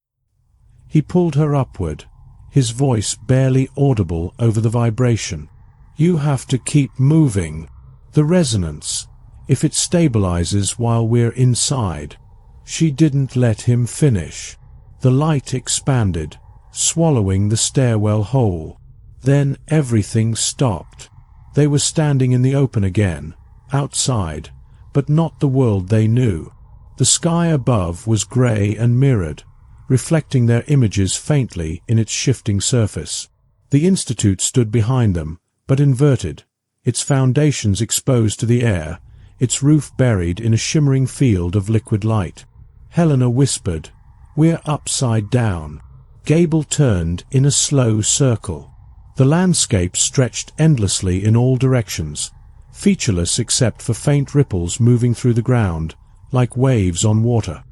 He pulled her upward, his voice barely audible over the vibration. "You have to keep moving. The resonance, if it stabilizes while we're inside." She didn't let him finish. The light expanded, swallowing the stairwell whole. Then everything stopped. They were standing in the open again, outside, but not the world they knew. The sky above was grey and mirrored, reflecting their images faintly in its shifting surface. The Institute stood behind them, but inverted, its foundations exposed to the air, its roof buried in a shimmering field of liquid light. Helena whispered, "We're upside down." Gable turned in a slow circle. The landscape stretched endlessly in all directions, featureless except for faint ripples moving through the ground, like waves on water.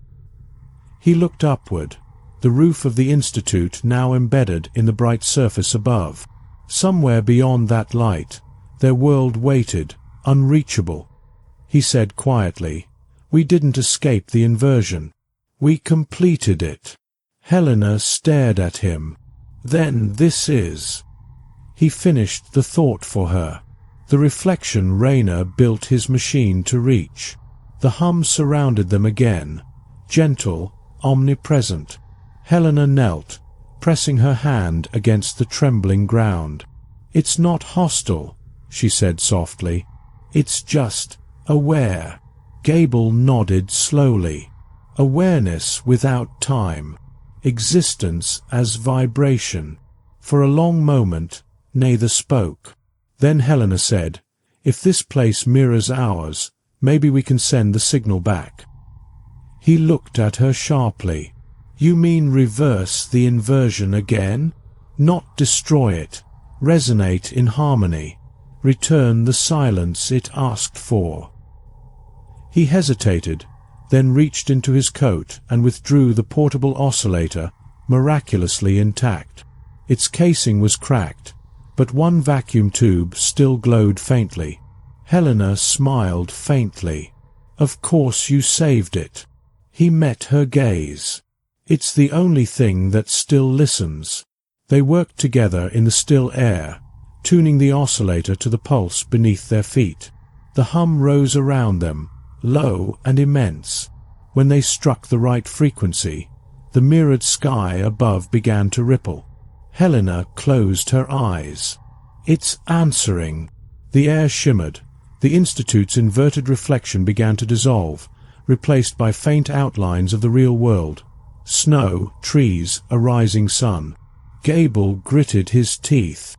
He looked upward, the roof of the Institute now embedded in the bright surface above. Somewhere beyond that light, their world waited, unreachable. He said quietly, "We didn't escape the inversion. We completed it." Helena stared at him. "Then this is—" He finished the thought for her. The reflection Rayner built his machine to reach. The hum surrounded them again, gentle, omnipresent. Helena knelt, pressing her hand against the trembling ground. "It's not hostile," she said softly. "It's just aware." Gable nodded slowly. Awareness without time. Existence as vibration. For a long moment, neither spoke. Then Helena said, "If this place mirrors ours, maybe we can send the signal back." He looked at her sharply. "You mean reverse the inversion again? Not destroy it. Resonate in harmony. Return the silence it asked for." He hesitated, then reached into his coat and withdrew the portable oscillator, miraculously intact. Its casing was cracked, but one vacuum tube still glowed faintly. Helena smiled faintly. "Of course you saved it." He met her gaze. "It's the only thing that still listens." They worked together in the still air, tuning the oscillator to the pulse beneath their feet. The hum rose around them, low and immense. When they struck the right frequency, the mirrored sky above began to ripple. Helena closed her eyes. "It's answering." The air shimmered. The Institute's inverted reflection began to dissolve, replaced by faint outlines of the real world. Snow, trees, a rising sun. Gable gritted his teeth.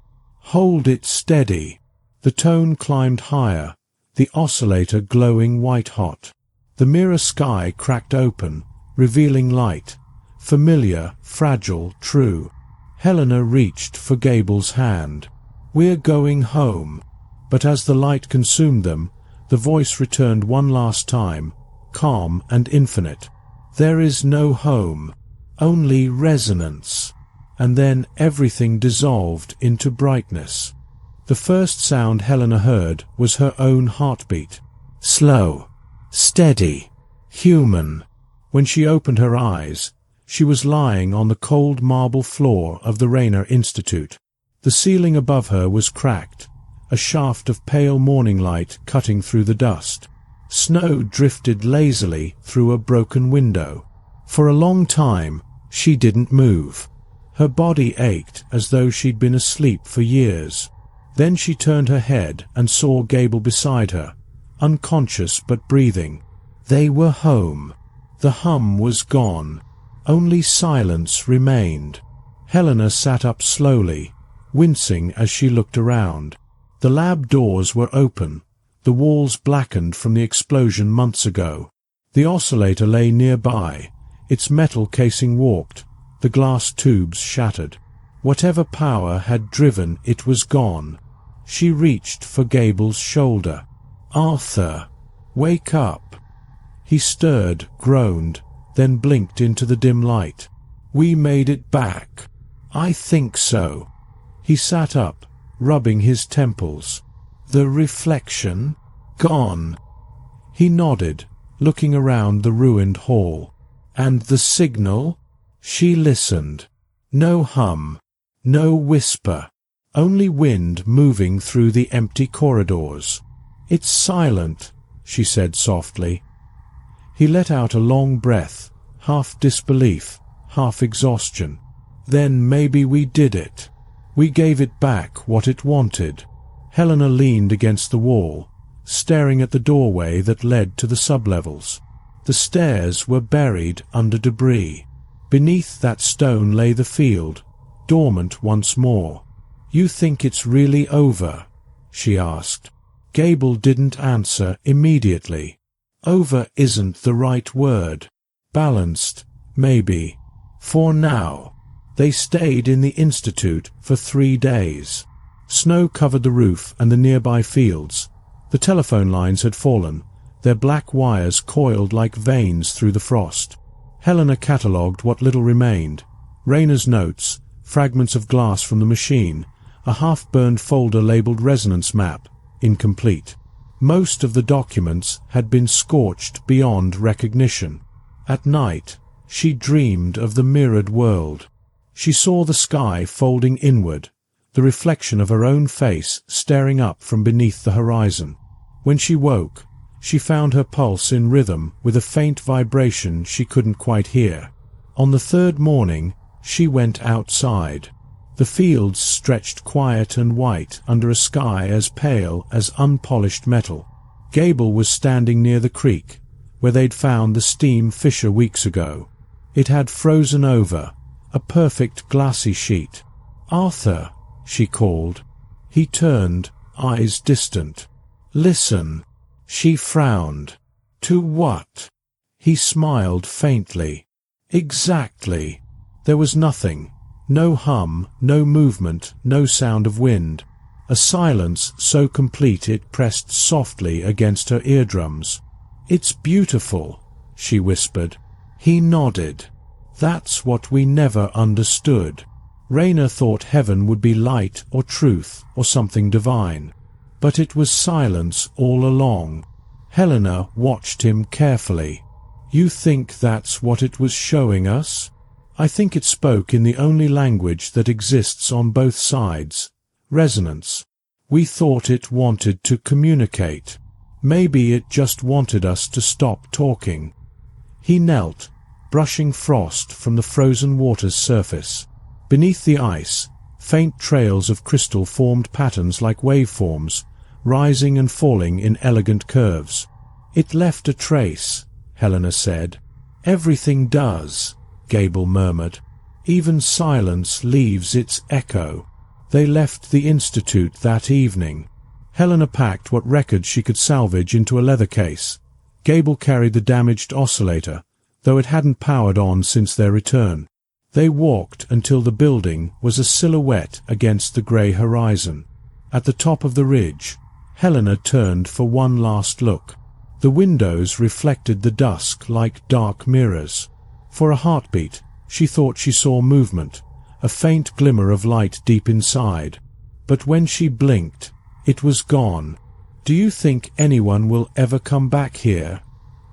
"Hold it steady." The tone climbed higher, the oscillator glowing white-hot. The mirror sky cracked open, revealing light, familiar, fragile, true. Helena reached for Gable's hand. "We're going home." But as the light consumed them, the voice returned one last time, calm and infinite. "There is no home, only resonance." And then everything dissolved into brightness. The first sound Helena heard was her own heartbeat. Slow, steady, human. When she opened her eyes, she was lying on the cold marble floor of the Rayner Institute. The ceiling above her was cracked, a shaft of pale morning light cutting through the dust. Snow drifted lazily through a broken window. For a long time, she didn't move. Her body ached as though she'd been asleep for years. Then she turned her head and saw Gable beside her, unconscious but breathing. They were home. The hum was gone. Only silence remained. Helena sat up slowly, wincing as she looked around. The lab doors were open, the walls blackened from the explosion months ago. The oscillator lay nearby, its metal casing warped, the glass tubes shattered. Whatever power had driven it was gone. She reached for Gable's shoulder. "Arthur, wake up." He stirred, groaned, then blinked into the dim light. "We made it back." "I think so." He sat up, rubbing his temples. "The reflection? Gone." He nodded, looking around the ruined hall. "And the signal?" She listened. No hum, no whisper, only wind moving through the empty corridors. "It's silent," she said softly. He let out a long breath, half disbelief, half exhaustion. "Then maybe we did it. We gave it back what it wanted." Helena leaned against the wall, staring at the doorway that led to the sublevels. The stairs were buried under debris. Beneath that stone lay the field, dormant once more. "You think it's really over?" she asked. Gable didn't answer immediately. Over isn't the right word. Balanced, maybe. For now. They stayed in the Institute for 3 days. Snow covered the roof and the nearby fields. The telephone lines had fallen, their black wires coiled like veins through the frost. Helena catalogued what little remained. Rayner's notes, fragments of glass from the machine, a half-burned folder labeled resonance map, incomplete. Most of the documents had been scorched beyond recognition. At night, she dreamed of the mirrored world. She saw the sky folding inward, the reflection of her own face staring up from beneath the horizon. When she woke, she found her pulse in rhythm with a faint vibration she couldn't quite hear. On the third morning, she went outside. The fields stretched quiet and white under a sky as pale as unpolished metal. Gable was standing near the creek, where they'd found the steam fissure weeks ago. It had frozen over, a perfect glassy sheet. "Arthur," she called. He turned, eyes distant. "Listen." She frowned. "To what?" He smiled faintly. "Exactly." There was nothing. No hum, no movement, no sound of wind. A silence so complete it pressed softly against her eardrums. "It's beautiful," she whispered. He nodded. "That's what we never understood." Rayner thought heaven would be light or truth or something divine. But it was silence all along. Helena watched him carefully. "You think that's what it was showing us?" "I think it spoke in the only language that exists on both sides. Resonance. We thought it wanted to communicate. Maybe it just wanted us to stop talking." He knelt, brushing frost from the frozen water's surface. Beneath the ice, faint trails of crystal formed patterns like waveforms, rising and falling in elegant curves. "It left a trace," Helena said. "Everything does," Gable murmured. "Even silence leaves its echo." They left the Institute that evening. Helena packed what records she could salvage into a leather case. Gable carried the damaged oscillator, though it hadn't powered on since their return. They walked until the building was a silhouette against the grey horizon. At the top of the ridge, Helena turned for one last look. The windows reflected the dusk like dark mirrors. For a heartbeat, she thought she saw movement, a faint glimmer of light deep inside. But when she blinked, it was gone. "Do you think anyone will ever come back here?"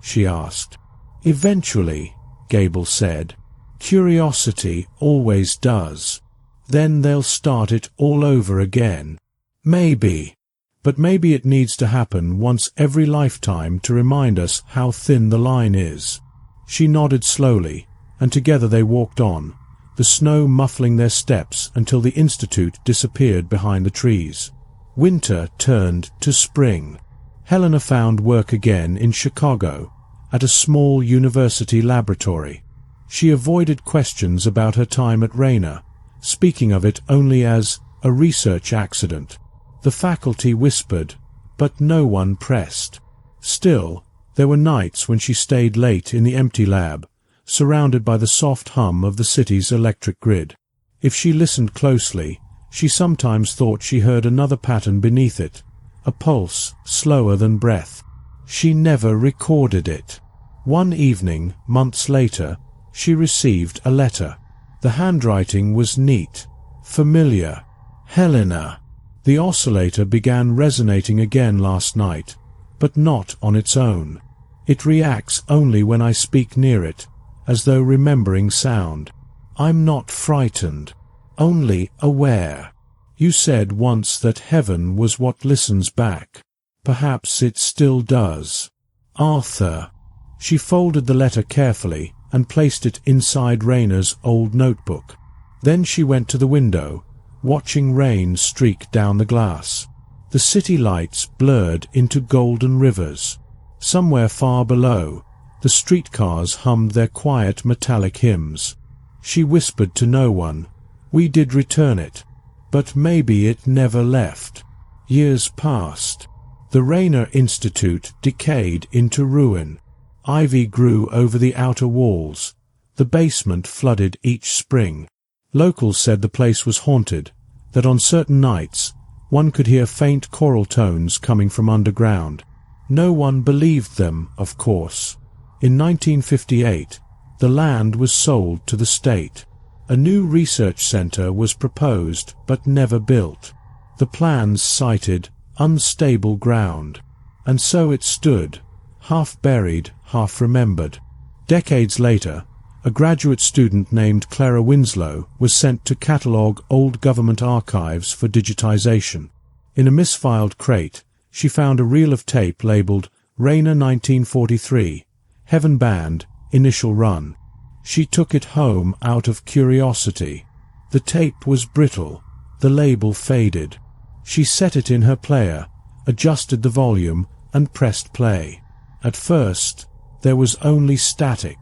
she asked. "Eventually," Gable said. "Curiosity always does. Then they'll start it all over again. Maybe. But maybe it needs to happen once every lifetime to remind us how thin the line is." She nodded slowly, and together they walked on, the snow muffling their steps until the Institute disappeared behind the trees. Winter turned to spring. Helena found work again in Chicago, at a small university laboratory. She avoided questions about her time at Rayner, speaking of it only as a research accident. The faculty whispered, but no one pressed. Still, there were nights when she stayed late in the empty lab, surrounded by the soft hum of the city's electric grid. If she listened closely, she sometimes thought she heard another pattern beneath it, a pulse slower than breath. She never recorded it. One evening, months later, she received a letter. The handwriting was neat, familiar. Helena. The oscillator began resonating again last night, but not on its own. It reacts only when I speak near it, as though remembering sound. I'm not frightened, only aware. You said once that heaven was what listens back. Perhaps it still does. Arthur. She folded the letter carefully and placed it inside Rayner's old notebook. Then she went to the window, watching rain streak down the glass. The city lights blurred into golden rivers. Somewhere far below, the streetcars hummed their quiet metallic hymns. She whispered to no one, "We did return it, but maybe it never left." Years passed. The Rayner Institute decayed into ruin. Ivy grew over the outer walls. The basement flooded each spring. Locals said the place was haunted, that on certain nights one could hear faint choral tones coming from underground. No one believed them, of course. In 1958, the land was sold to the state. A new research center was proposed but never built. The plans cited unstable ground, and so it stood, half buried, half remembered. Decades later, a graduate student named Clara Winslow was sent to catalogue old government archives for digitization. In a misfiled crate, she found a reel of tape labeled Rayner 1943, Heaven Band, Initial Run. She took it home out of curiosity. The tape was brittle, the label faded. She set it in her player, adjusted the volume, and pressed play. At first, there was only static.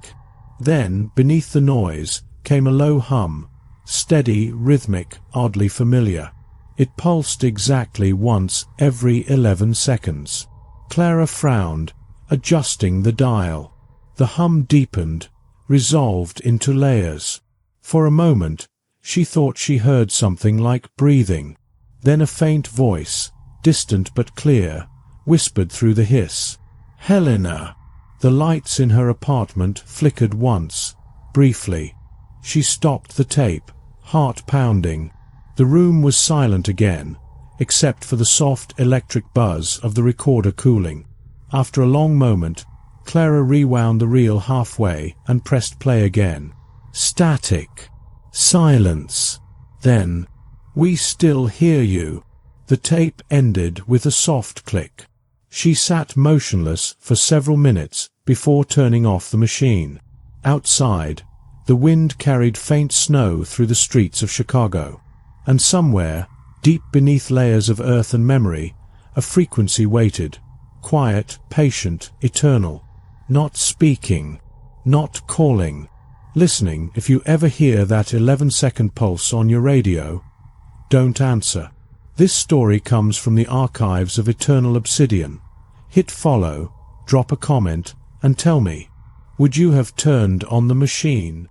Then, beneath the noise, came a low hum, steady, rhythmic, oddly familiar. It pulsed exactly once every 11 seconds. Clara frowned, adjusting the dial. The hum deepened, resolved into layers. For a moment, she thought she heard something like breathing. Then a faint voice, distant but clear, whispered through the hiss. "Helena!" The lights in her apartment flickered once, briefly. She stopped the tape, heart pounding. The room was silent again, except for the soft electric buzz of the recorder cooling. After a long moment, Clara rewound the reel halfway and pressed play again. Static. Silence. Then, "We still hear you." The tape ended with a soft click. She sat motionless for several minutes before turning off the machine. Outside, the wind carried faint snow through the streets of Chicago. And somewhere, deep beneath layers of earth and memory, a frequency waited, quiet, patient, eternal. Not speaking, not calling. Listening. If you ever hear that 11-second pulse on your radio, don't answer. This story comes from the archives of Eternal Obsidian. Hit follow, drop a comment, and tell me, would you have turned on the machine?